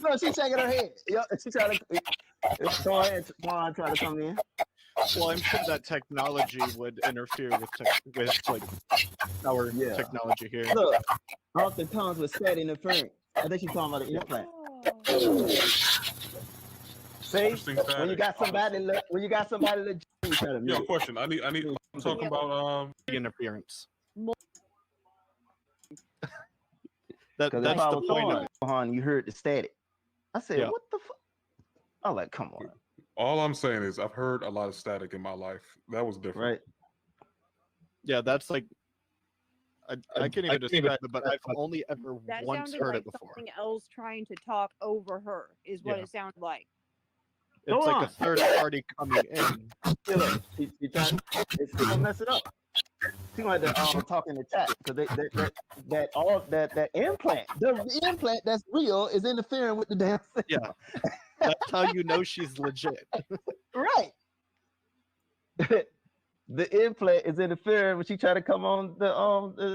No, she's shaking her head. Yo, she's trying to. Thorhan trying to come in. Well, I'm sure that technology would interfere with like our technology here. Look, often comes with static interference. I think she's talking about the implant. See, when you got somebody, legit, you try to Yo, question. I need. I'm talking about Interference. Because That's if I the was point of it. on, you heard the static. I said, Yeah. what the fuck? I'm like, come on. all I'm saying is I've heard a lot of static in my life. That was different. Right. Yeah, that's like I can't even describe it, but I've only ever That once sounded heard like it before. something else trying to talk over her is what Yeah. it sounded like. It's Go like on. a third party coming in. Look, she gonna mess it up. She gonna have to talk in the chat because that implant, the implant that's real is interfering with the damn thing. Yeah. That's how you know she's legit. Right. The implant is interfering when she try to come on the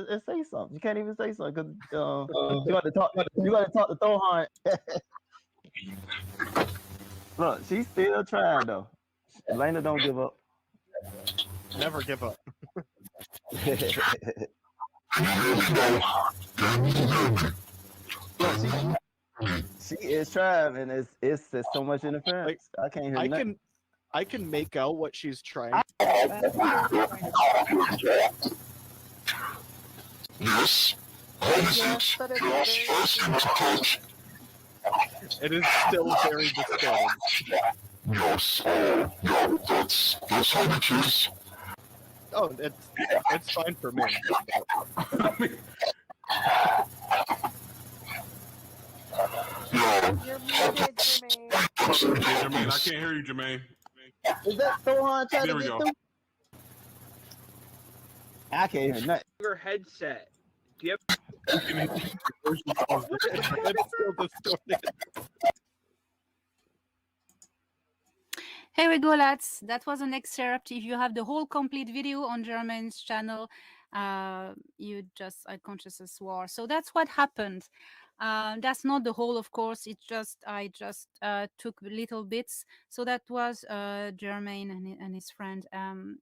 and say something. You can't even say something because you got to talk. You got to talk to Thorhan. Look, she's still trying though. Elena don't give up. Never give up. Look, she is trying, and it's so much interference. I can't hear nothing. I can make out what she's trying. Yes, but it is. It is still very distorted. Yes, that's how it is. Oh, it's fine for me. You're muted, Jermaine. Jermaine, I can't hear you, Jermaine. Is that Thorhan trying There to we get go. through? I can't hear nothing. Your headset. Do you have? It's still distorted. Here we go, lads. That was an excerpt. If you have the whole complete video on German's channel, you just unconsciously swore. So that's what happened. That's not the whole, of course. It's just I just took little bits. So that was Germain and his friend and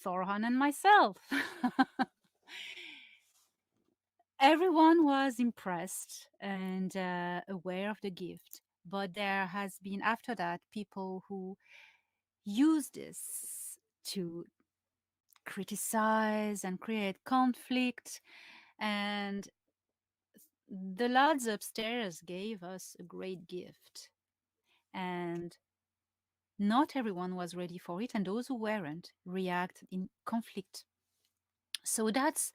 Thorhan and myself. Everyone was impressed and aware of the gift, but there has been after that people who use this to criticize and create conflict, and the lads upstairs gave us a great gift, and not everyone was ready for it, and those who weren't react in conflict. So that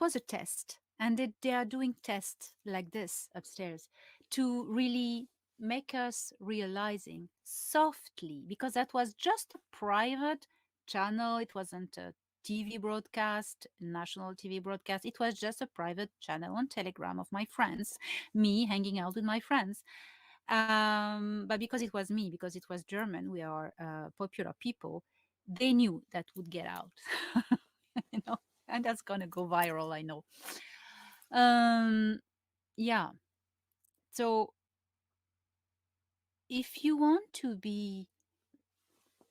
was a test, and they are doing tests like this upstairs to really make us realizing softly, because that was just a private channel. It wasn't a TV broadcast, national TV broadcast. It was just a private channel on Telegram of my friends, me hanging out with my friends. But because it was me, because it was German, we are popular people, they knew that would get out. You know, and that's gonna go viral, I know. Yeah, so if you want to be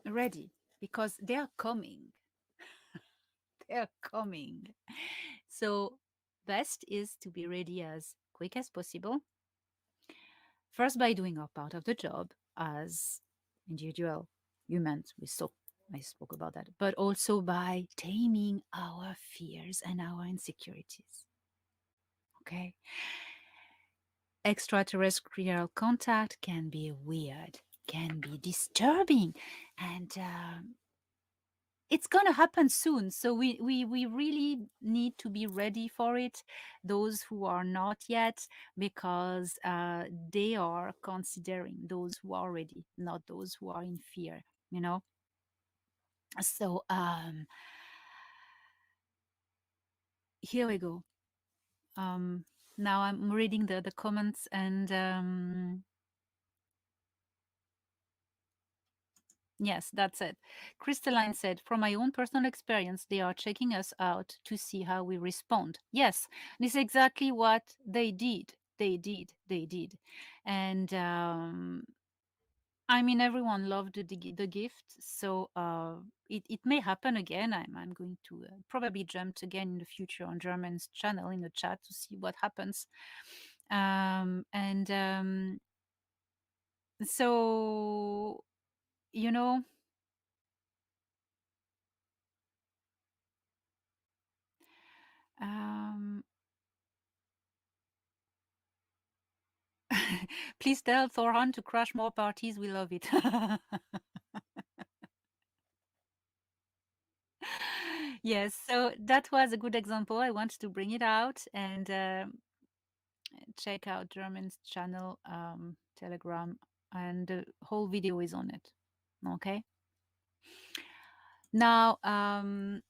ready, because they are coming, they're coming, so best is to be ready as quick as possible, first by doing our part of the job as individual humans. I spoke about that, but also by taming our fears and our insecurities. Okay. Extraterrestrial contact can be weird, can be disturbing, and it's going to happen soon. So we really need to be ready for it, those who are not yet, because they are considering those who are ready, not those who are in fear, you know. So here we go. Now I'm reading the comments, and yes, that's it. Crystalline said, from my own personal experience, they are checking us out to see how we respond. Yes, this is exactly what they did. They did. And I mean, everyone loved the gift. So it may happen again. I'm going to probably jump again in the future on German's channel in the chat to see what happens. So, you know, please tell Thorhan to crash more parties. We love it. Yes, so that was a good example. I wanted to bring it out, and check out German's channel, Telegram, and the whole video is on it. Okay. Now, time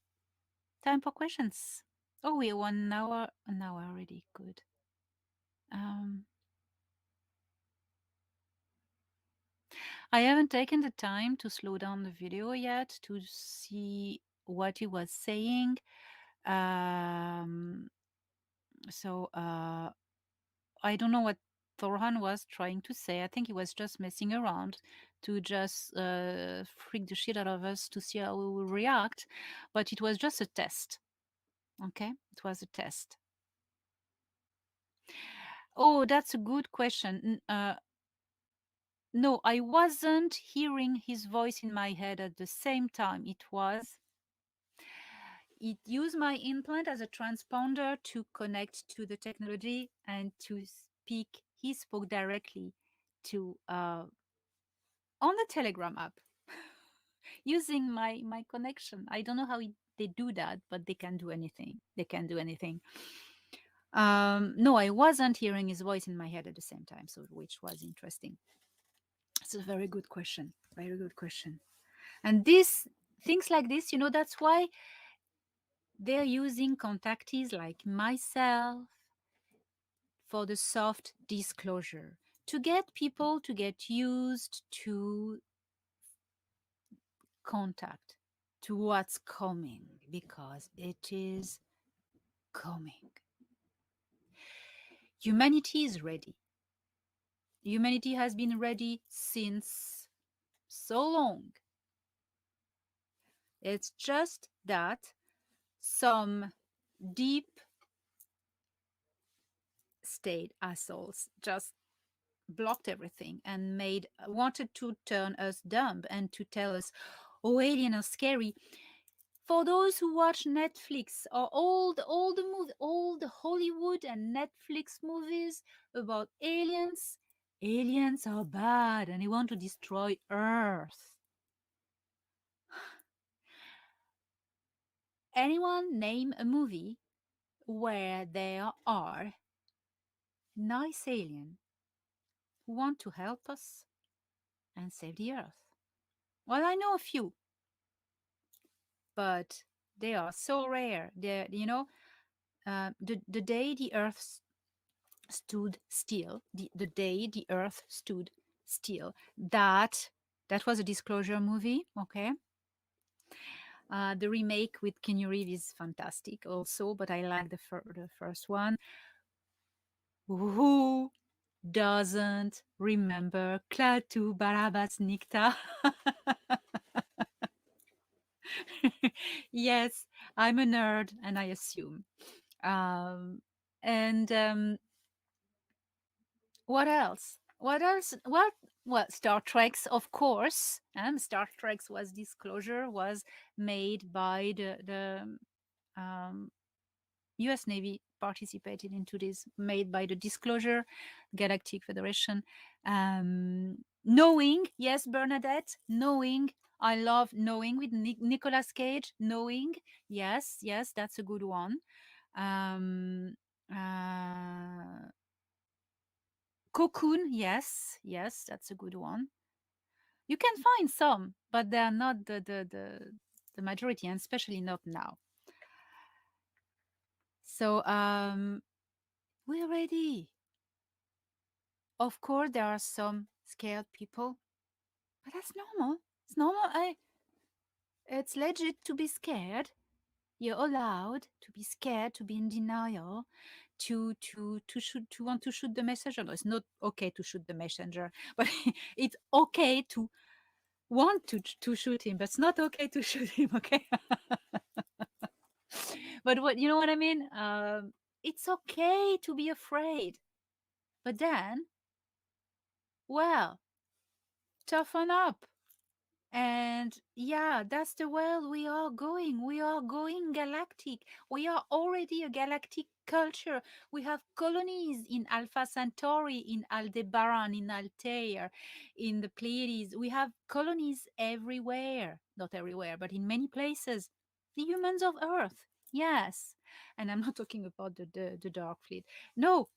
for questions. Oh, we're 1 hour, an hour already. Good. I haven't taken the time to slow down the video yet to see what he was saying. So I don't know what Thorhan was trying to say. I think he was just messing around to just freak the shit out of us to see how we will react. But it was just a test. Okay? It was a test. Oh, that's a good question. No, I wasn't hearing his voice in my head at the same time. It used my implant as a transponder to connect to the technology and to speak. He spoke directly to on the Telegram app using my connection. I don't know how they do that, but they can do anything. They can do anything. No, I wasn't hearing his voice in my head at the same time, so which was interesting. It's a very good question. Very good question. And this things like this, that's why they're using contactees like myself for the soft disclosure, to get people to get used to contact, to what's coming, because it is coming. Humanity is ready. Humanity has been ready since so long. It's just that some deep state assholes just blocked everything and wanted to turn us dumb and to tell us, oh, aliens are scary. For those who watch Netflix or all the Hollywood and Netflix movies about aliens, aliens are bad and they want to destroy Earth. Anyone name a movie where there are nice aliens who want to help us and save the Earth? Well, I know a few, but they are so rare. The day the Earth stood still, the day the Earth stood still, that was a disclosure movie, okay? The remake with Keanu Reeves is fantastic also, but I like the first one. Who doesn't remember Klaatu Barabas Nikta? Yes, I'm a nerd, and I assume. What else? What else? Well, Star Trek's, of course. Star Trek's disclosure was made by the U.S. Navy participated into this, made by the Disclosure Galactic Federation. Knowing, yes, Bernadette, knowing. I love Knowing with Nicolas Cage. Knowing, yes, that's a good one. Cocoon, yes, that's a good one. You can find some, but they are not the majority, and especially not now. So we're ready. Of course, there are some scared people, but that's normal. It's normal. It's legit to be scared. You're allowed to be scared, to be in denial, to want to shoot the messenger. No, it's not okay to shoot the messenger, but it's okay to want to shoot him, but it's not okay to shoot him. Okay. But what I mean? It's okay to be afraid, but then, well, toughen up. And yeah, that's the world we are going. We are going galactic. We are already a galactic culture. We have colonies in Alpha Centauri, in Aldebaran, in Altair, in the Pleiades. We have colonies everywhere. Not everywhere, but in many places. The humans of Earth, yes. And I'm not talking about the Dark Fleet. No,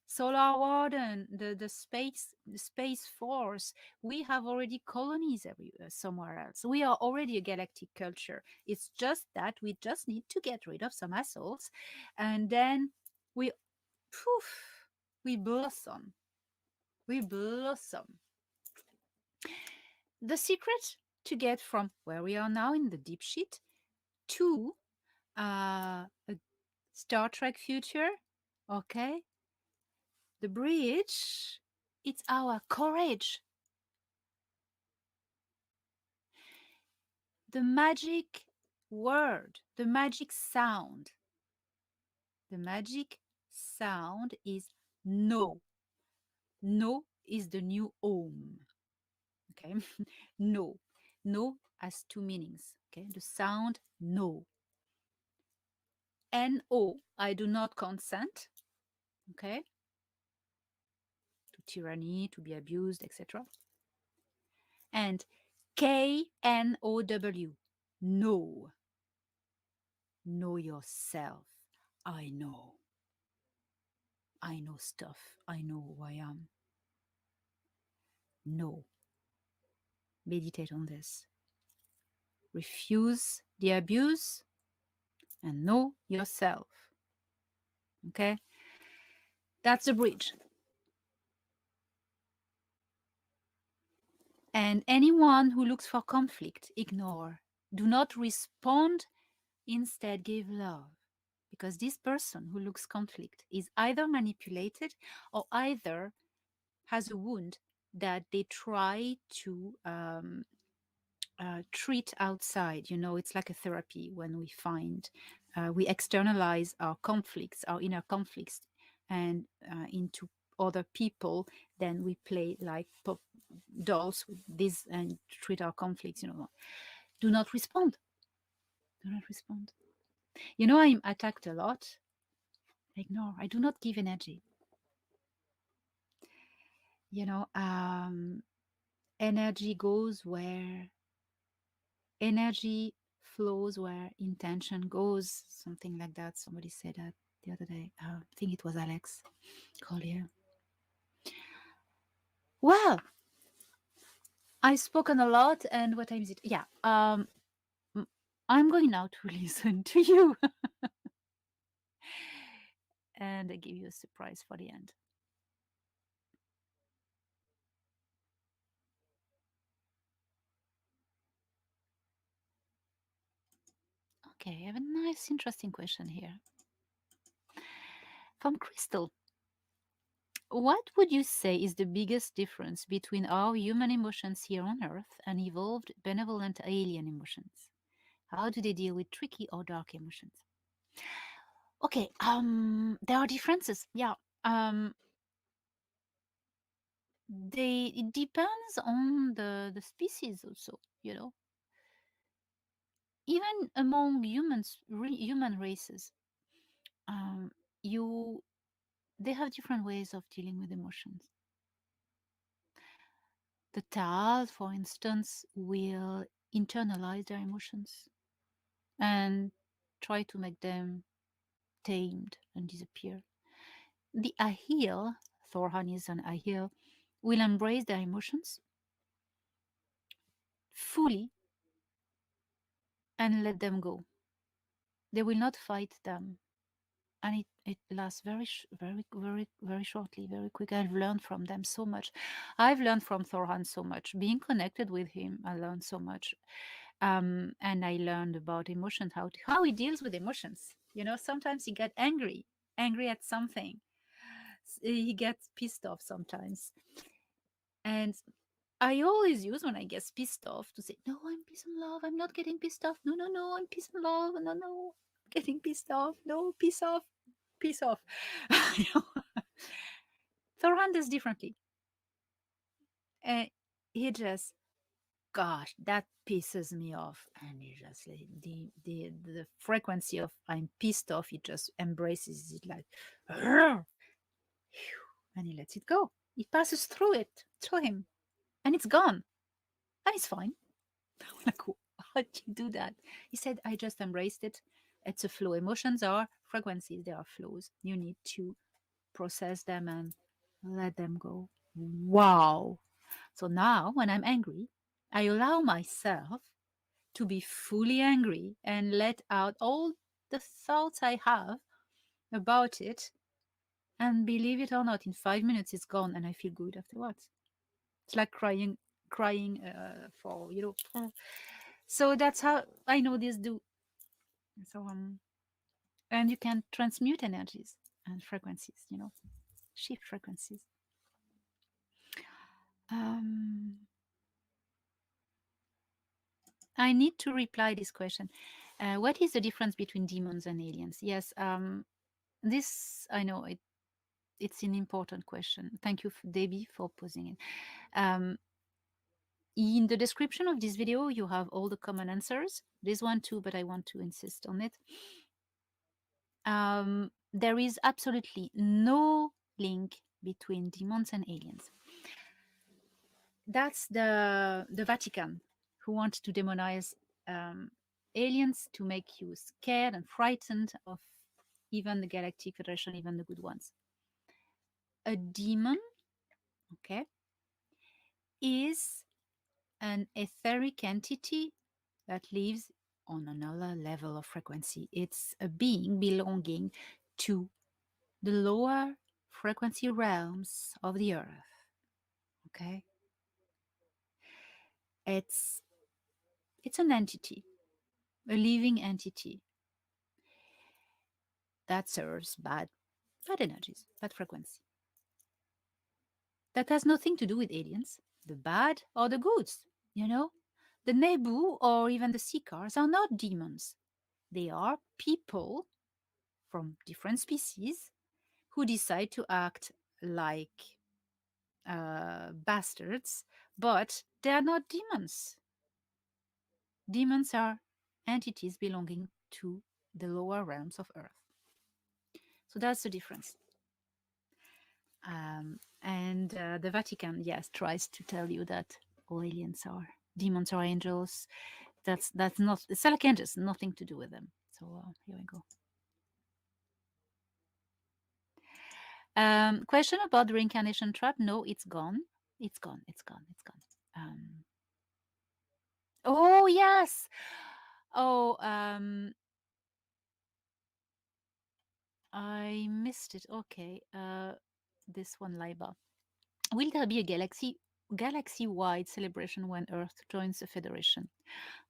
Solar Warden, the space force. We have already colonies somewhere else. We are already a galactic culture. It's just that we just need to get rid of some assholes, and then we blossom. We blossom. The secret to get from where we are now in the deep shit to a Star Trek future, okay? The bridge, it's our courage. The magic word, the magic sound. The magic sound is no. No is the new om. Okay? No. No has two meanings. Okay? The sound no. No, I do not consent. Okay? To tyranny, to be abused, etc. And KNOW, know. Know yourself. I know. I know stuff. I know who I am. Know. Meditate on this. refuse the abuse, and know yourself. Okay? That's the bridge. And anyone who looks for conflict, ignore. Do not respond, instead give love. Because this person who looks conflict is either manipulated or either has a wound that they try to treat outside. You know, it's like a therapy when we find, we externalize our conflicts, our inner conflicts, and into other people. Then we play like dolls with this and treat our conflicts. You know, do not respond. Do not respond. You know, I'm attacked a lot. Ignore. I do not give energy. You know, energy goes where energy flows, where intention goes, something like that. Somebody said that the other day. I think it was Alex Collier. Well, I've spoken a lot, and what time is it? Yeah, I'm going now to listen to you and I give you a surprise for the end. Okay, I have a nice, interesting question here from Crystal. What would you say is the biggest difference between our human emotions here on Earth and evolved, benevolent alien emotions? How do they deal with tricky or dark emotions? Okay, there are differences. Yeah. It depends on the species also, you know. Even among humans, human races, they have different ways of dealing with emotions. The Taoists, for instance, will internalize their emotions and try to make them tamed and disappear. The Ahil, Thorhan is an Ahil, will embrace their emotions fully and let them go. They will not fight them. And it lasts very shortly, very quick. I've learned from them so much. I've learned from Thorhan so much. Being connected with him, I learned so much. And I learned about emotions, how he deals with emotions. You know, sometimes he gets angry at something. He gets pissed off sometimes. And I always use when I get pissed off to say, no, I'm peace and love. I'm not getting pissed off. No, I'm peace and love. No, getting pissed off. No, peace off. Peace off. You know? Thorhan does differently. And he just, gosh, that pisses me off. And he just, the frequency of I'm pissed off, he just embraces it like, and he lets it go. He passes through him, and it's gone. And it's fine. I'm like, how did you do that? He said, I just embraced it. It's a flow. Emotions are frequencies, they are flows. You need to process them and let them go. Wow. So now when I'm angry, I allow myself to be fully angry and let out all the thoughts I have about it. And believe it or not, in 5 minutes it's gone and I feel good afterwards. It's like crying for, you know. So that's how I know this do. So and you can transmute energies and frequencies, you know, shift frequencies. I need to reply this question. What is the difference between demons and aliens? Yes, this I know it's an important question. Thank you, Debbie, for posing it. In the description of this video, you have all the common answers. This one too, but I want to insist on it. There is absolutely no link between demons and aliens. That's the Vatican who want to demonize aliens to make you scared and frightened of even the Galactic Federation, even the good ones. A demon, okay, is an etheric entity that lives on another level of frequency. It's a being belonging to the lower frequency realms of the earth. Okay? It's an entity, a living entity that serves bad energies, bad frequency. That has nothing to do with aliens, the bad or the goods, you know? The Nebu or even the Seekers are not demons. They are people from different species who decide to act like bastards, but they are not demons. Demons are entities belonging to the lower realms of Earth. So that's the difference. And the Vatican, yes, tries to tell you that all aliens are demons or angels. That's not, it's like angels, nothing to do with them. So here we go. Question about the reincarnation trap. No, it's gone. It's gone. It's gone. It's gone. Oh yes. Oh, I missed it. Okay. This one, Laiba. Will there be a galaxy-wide celebration when Earth joins the Federation?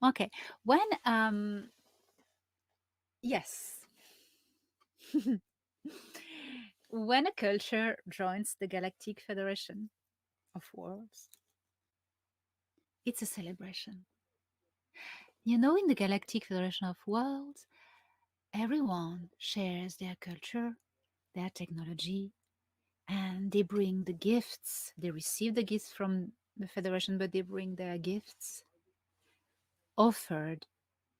Okay. When yes. When a culture joins the Galactic Federation of Worlds, it's a celebration. You know, in the Galactic Federation of Worlds, everyone shares their culture, their technology, and they bring the gifts. They receive the gifts from the Federation, but they bring their gifts offered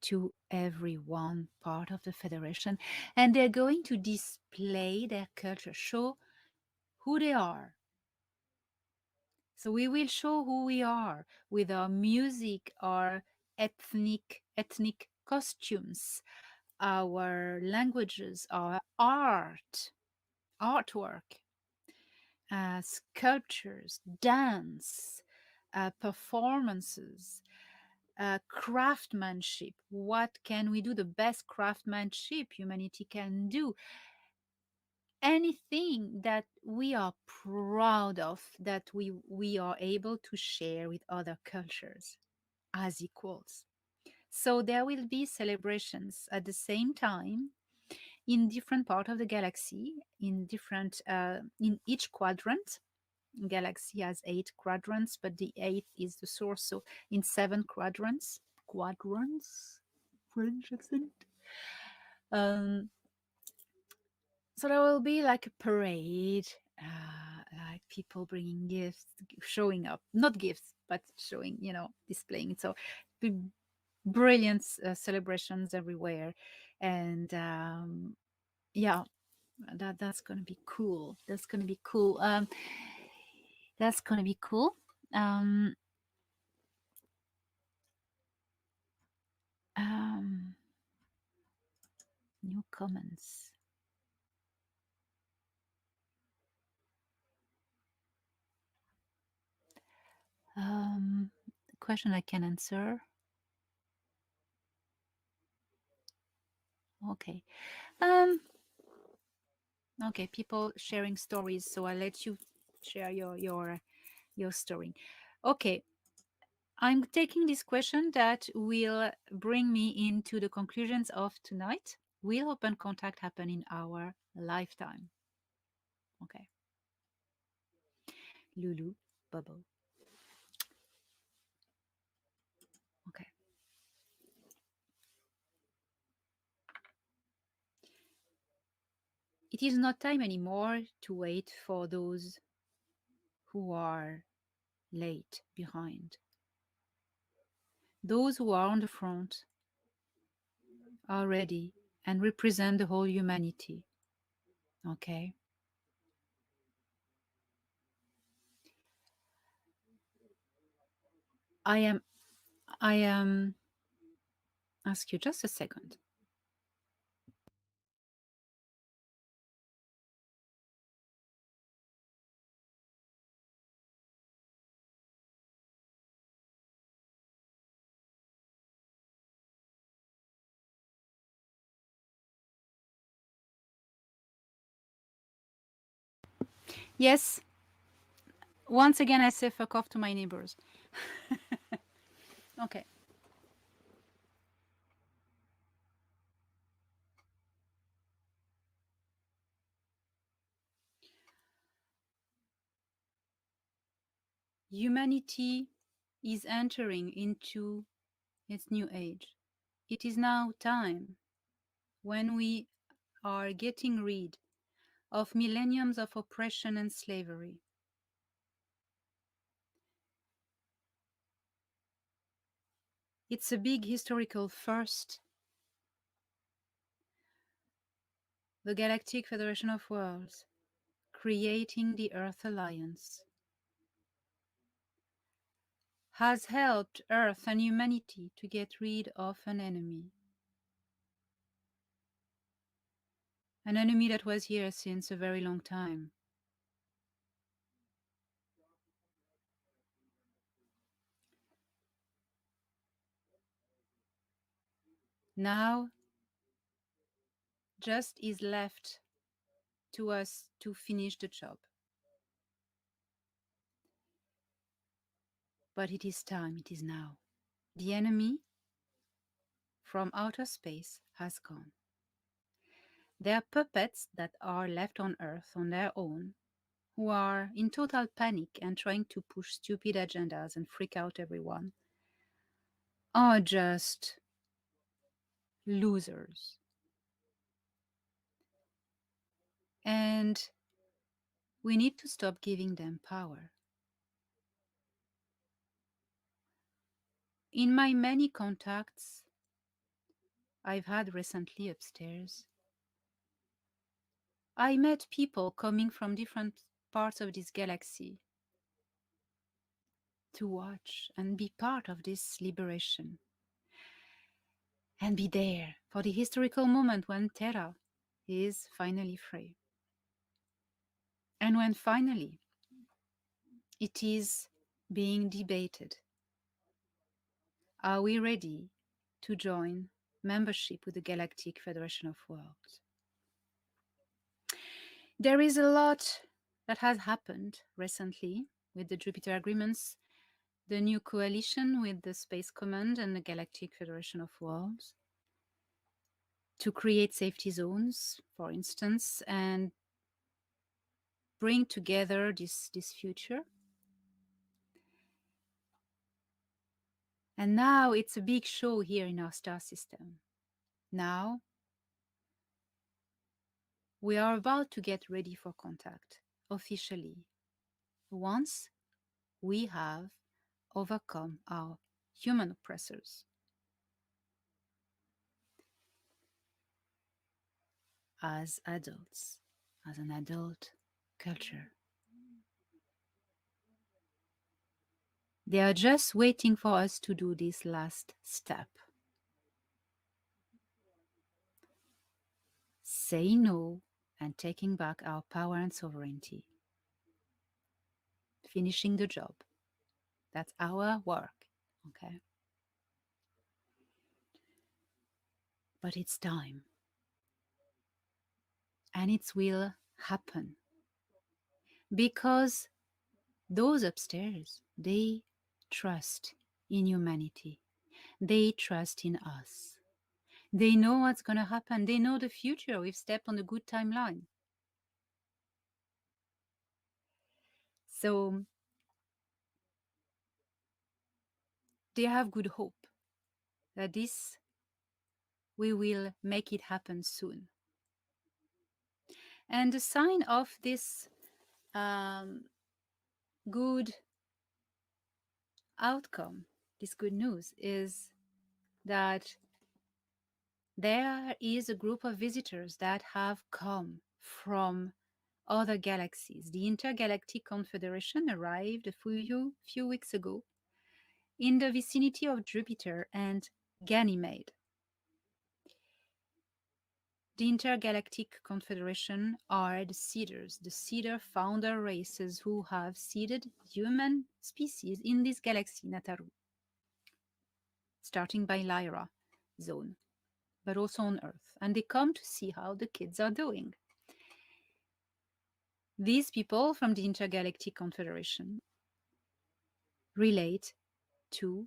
to every one part of the Federation. And they're going to display their culture, show who they are. So we will show who we are with our music, our ethnic costumes, our languages, our artwork, sculptures, dance, performances, craftsmanship. What can we do? The best craftsmanship humanity can do. Anything that we are proud of, that we are able to share with other cultures as equals. So there will be celebrations at the same time in different part of the galaxy, in different in each quadrant. Galaxy has 8 quadrants, but the 8th is the source. So in 7 quadrants, French accent. So there will be like a parade, like people bringing gifts, showing up, not gifts, but showing, displaying. So brilliant celebrations everywhere. And yeah, that's going to be cool. That's going to be cool. That's going to be cool. New comments. Question I can answer. Okay. Okay, people sharing stories, so I'll let you share your story. Okay. I'm taking this question that will bring me into the conclusions of tonight. Will open contact happen in our lifetime? Okay. Lulu, Bubble. Okay. It is not time anymore to wait for those who are late behind. Those who are on the front are ready and represent the whole humanity. Okay? I am ask you just a second. Yes. Once again, I say fuck off to my neighbors. Okay. Humanity is entering into its new age. It is now time when we are getting rid of millenniums of oppression and slavery. It's a big historical first. The Galactic Federation of Worlds, creating the Earth Alliance, has helped Earth and humanity to get rid of an enemy that was here since a very long time. Now, just is left to us to finish the job. But it is time, it is now. The enemy from outer space has gone. There are puppets that are left on Earth on their own, who are in total panic and trying to push stupid agendas and freak out everyone, are just losers. And we need to stop giving them power. In my many contacts I've had recently upstairs, I met people coming from different parts of this galaxy to watch and be part of this liberation and be there for the historical moment when Terra is finally free. And when finally it is being debated, are we ready to join membership with the Galactic Federation of Worlds? There is a lot that has happened recently with the Jupiter agreements, the new coalition with the Space Command and the Galactic Federation of Worlds to create safety zones, for instance, and bring together this future. And now it's a big show here in our star system. Now we are about to get ready for contact officially once we have overcome our human oppressors. As adults, as an adult culture. They are just waiting for us to do this last step. Say no and taking back our power and sovereignty. Finishing the job. That's our work, okay? But it's time. And it will happen. Because those upstairs, they trust in humanity. They trust in us. They know what's going to happen. They know the future. We've stepped on a good timeline. So they have good hope that we will make it happen soon. And the sign of this good outcome, this good news, is that there is a group of visitors that have come from other galaxies. The Intergalactic Confederation arrived a few weeks ago in the vicinity of Jupiter and Ganymede. The Intergalactic Confederation are the seeders, the seeder founder races who have seeded human species in this galaxy, Nataru, starting by Lyra zone, but also on Earth. And they come to see how the kids are doing. These people from the Intergalactic Confederation relate to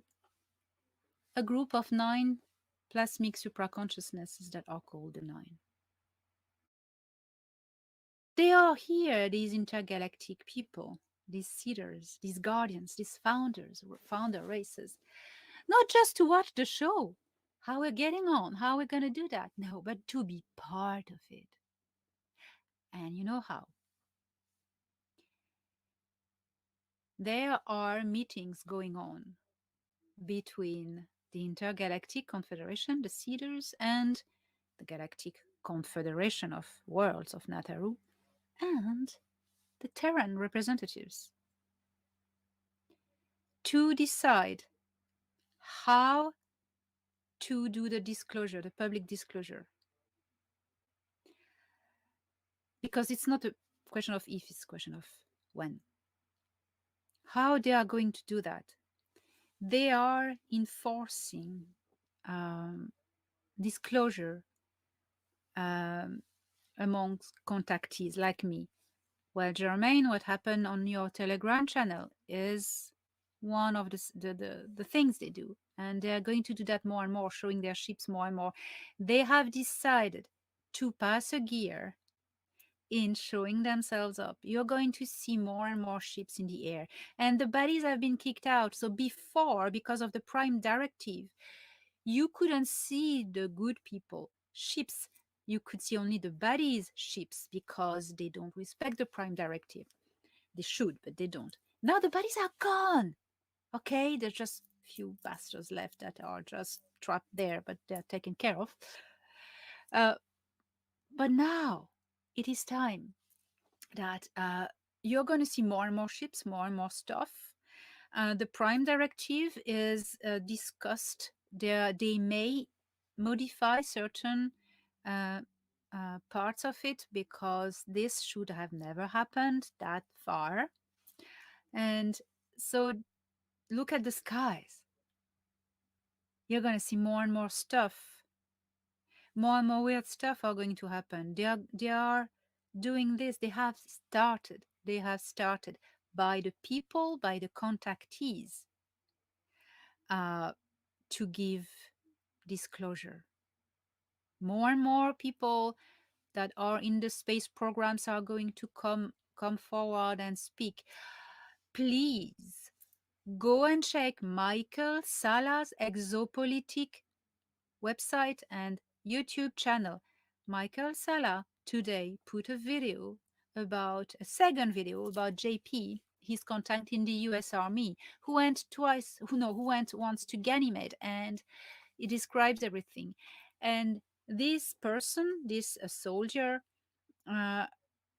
a group of 9 plasmic supraconsciousnesses that are called the 9. They are here, these intergalactic people, these seeders, these guardians, these founders, founder races, not just to watch the show, how we're getting on, how we're going to do that. No, but to be part of it. And you know how? There are meetings going on between the Intergalactic Confederation, the Seeders, and the Galactic Confederation of Worlds of Nataru, and the Terran representatives to decide how to do the disclosure, the public disclosure. Because it's not a question of if, it's a question of when. How they are going to do that? They are enforcing disclosure amongst contactees like me. Well, Germaine, what happened on your Telegram channel is one of the things they do. And they're going to do that more and more, showing their ships more and more. They have decided to pass a gear in showing themselves up. You're going to see more and more ships in the air. And the baddies have been kicked out. So before, because of the Prime Directive, you couldn't see the good people ships. You could see only the baddies ships because they don't respect the Prime Directive. They should, but they don't. Now the baddies are gone. Okay, there's just a few bastards left that are just trapped there, but they're taken care of. But now it is time that you're going to see more and more ships, more and more stuff. The Prime Directive is discussed. They may modify certain parts of it because this should have never happened that far. And so look at the skies. You're going to see more and more stuff. More and more weird stuff are going to happen. They are doing this. They have started by the people, by the contactees, to give disclosure. More and more people that are in the space programs are going to come forward and speak. Please go and check Michael Sala's Exopolitik website and YouTube channel. Michael Sala today put a second video about JP, his contact in the US Army, who went once to Ganymede, and it describes everything. And this person, this soldier,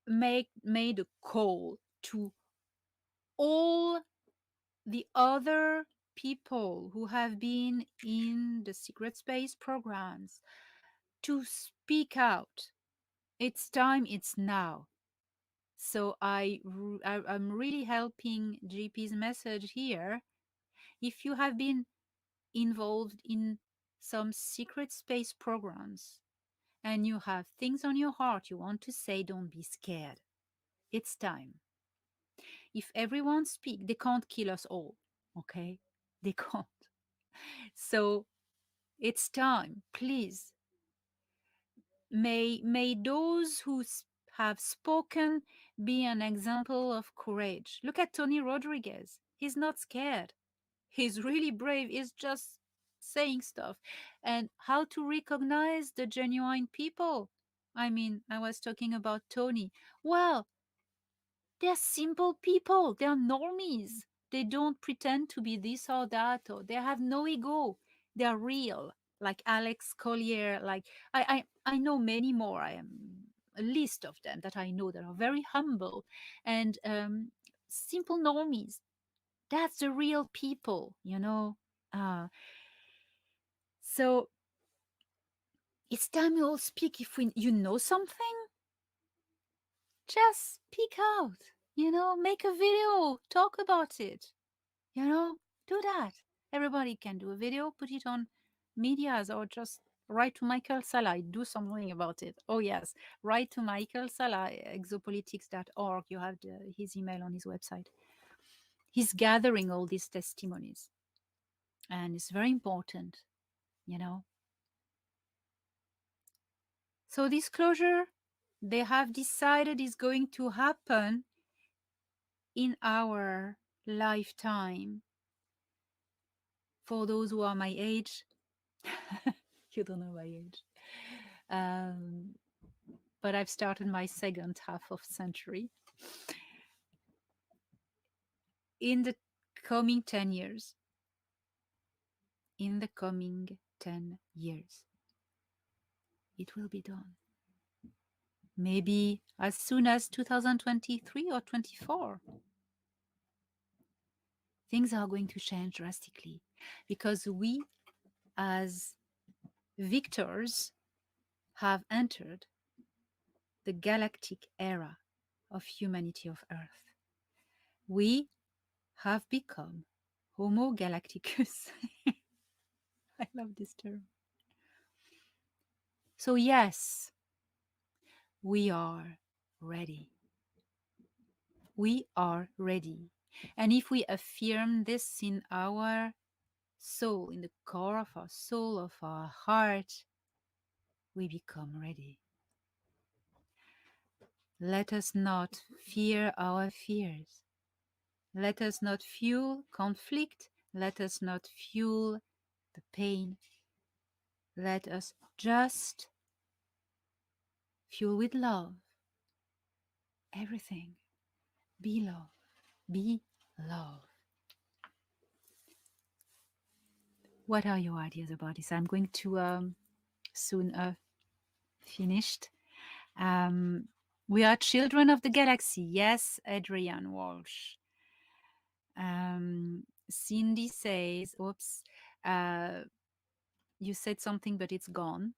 made a call to all the other people who have been in the secret space programs to speak out. It's time, it's now. So I'm really helping GP's message here. If you have been involved in some secret space programs and you have things on your heart you want to say, don't be scared. It's time. If everyone speaks, they can't kill us all, okay? They can't. So it's time, please. May those who have spoken be an example of courage. Look at Tony Rodriguez. He's not scared. He's really brave. He's just saying stuff. And how to recognize the genuine people. I mean, I was talking about Tony. Well, they're simple people. They're normies. They don't pretend to be this or that, or they have no ego. They're real. Like Alex Collier, like I know many more. I am a list of them that I know that are very humble and simple normies. That's the real people, you know. So it's time we all speak. If you know something, just speak out. You know, make a video, talk about it. You know, do that. Everybody can do a video, put it on medias, or just write to Michael Salah, do something about it. Oh yes, write to Michael Salah, exopolitics.org. You have his email on his website. He's gathering all these testimonies, and it's very important, you know. So this closure, they have decided, is going to happen in our lifetime. For those who are my age, you don't know my age, but I've started my second half of century. In the coming 10 years, it will be done. Maybe as soon as 2023 or 24. Things are going to change drastically because we, as victors, have entered the galactic era of humanity of Earth. We have become Homo galacticus. I love this term. So yes, we are ready. We are ready. And if we affirm this in our soul, in the core of our soul, of our heart, we become ready. Let us not fear our fears. Let us not fuel conflict. Let us not fuel the pain. Let us just fuel with love. Everything. Be love. Be love. What are your ideas about this? I'm going to soon finished. We are children of the galaxy. Yes, Adrian Walsh. Cindy says, oops, you said something, but it's gone.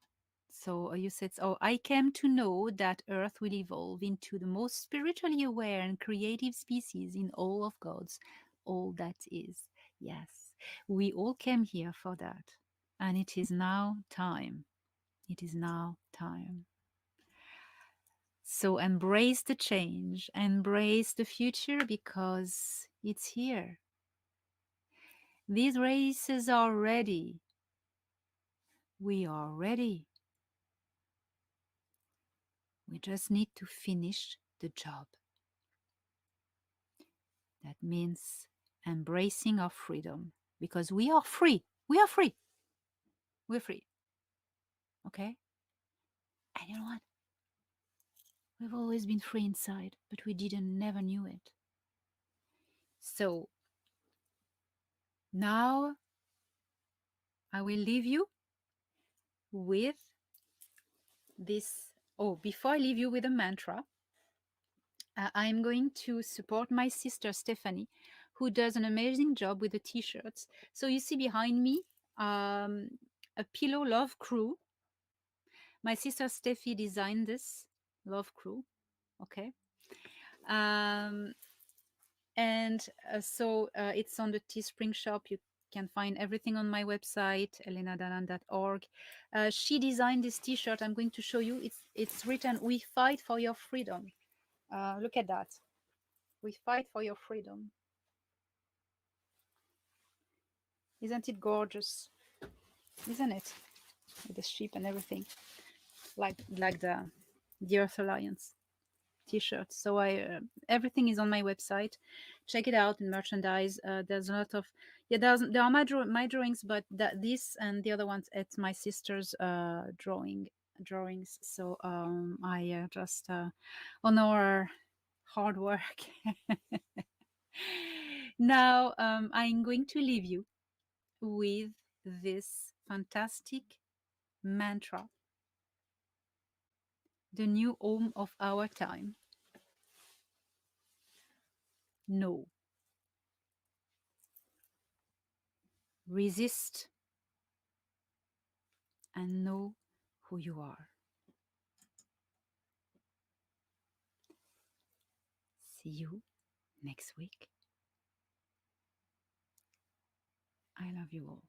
So you said, oh, I came to know that Earth will evolve into the most spiritually aware and creative species in all of God's, all that is. Yes, we all came here for that. And it is now time. It is now time. So embrace the change, embrace the future because it's here. These races are ready. We are ready. We just need to finish the job. That means embracing our freedom because we are free. We are free. We're free. Okay? And you know what? We've always been free inside, but we never knew it. So now I will leave you with this. Oh, before I leave you with a mantra, I'm going to support my sister Stephanie, who does an amazing job with the t-shirts. So you see behind me a pillow love crew. My sister Steffi designed this love crew. Okay. So it's on the Teespring shop. You can find everything on my website, elenadanaan.org. She designed this t-shirt. I'm going to show you. It's written, "We fight for your freedom." Look at that. We fight for your freedom. Isn't it gorgeous? Isn't it? With the sheep and everything. Like the Earth Alliance t-shirt. So everything is on my website. Check it out in merchandise. There's a lot of there are my drawings, but this and the other ones, it's my sister's drawings. So I just honor her hard work. Now I'm going to leave you with this fantastic mantra, the new home of our time. No. Resist and know who you are. See you next week. I love you all.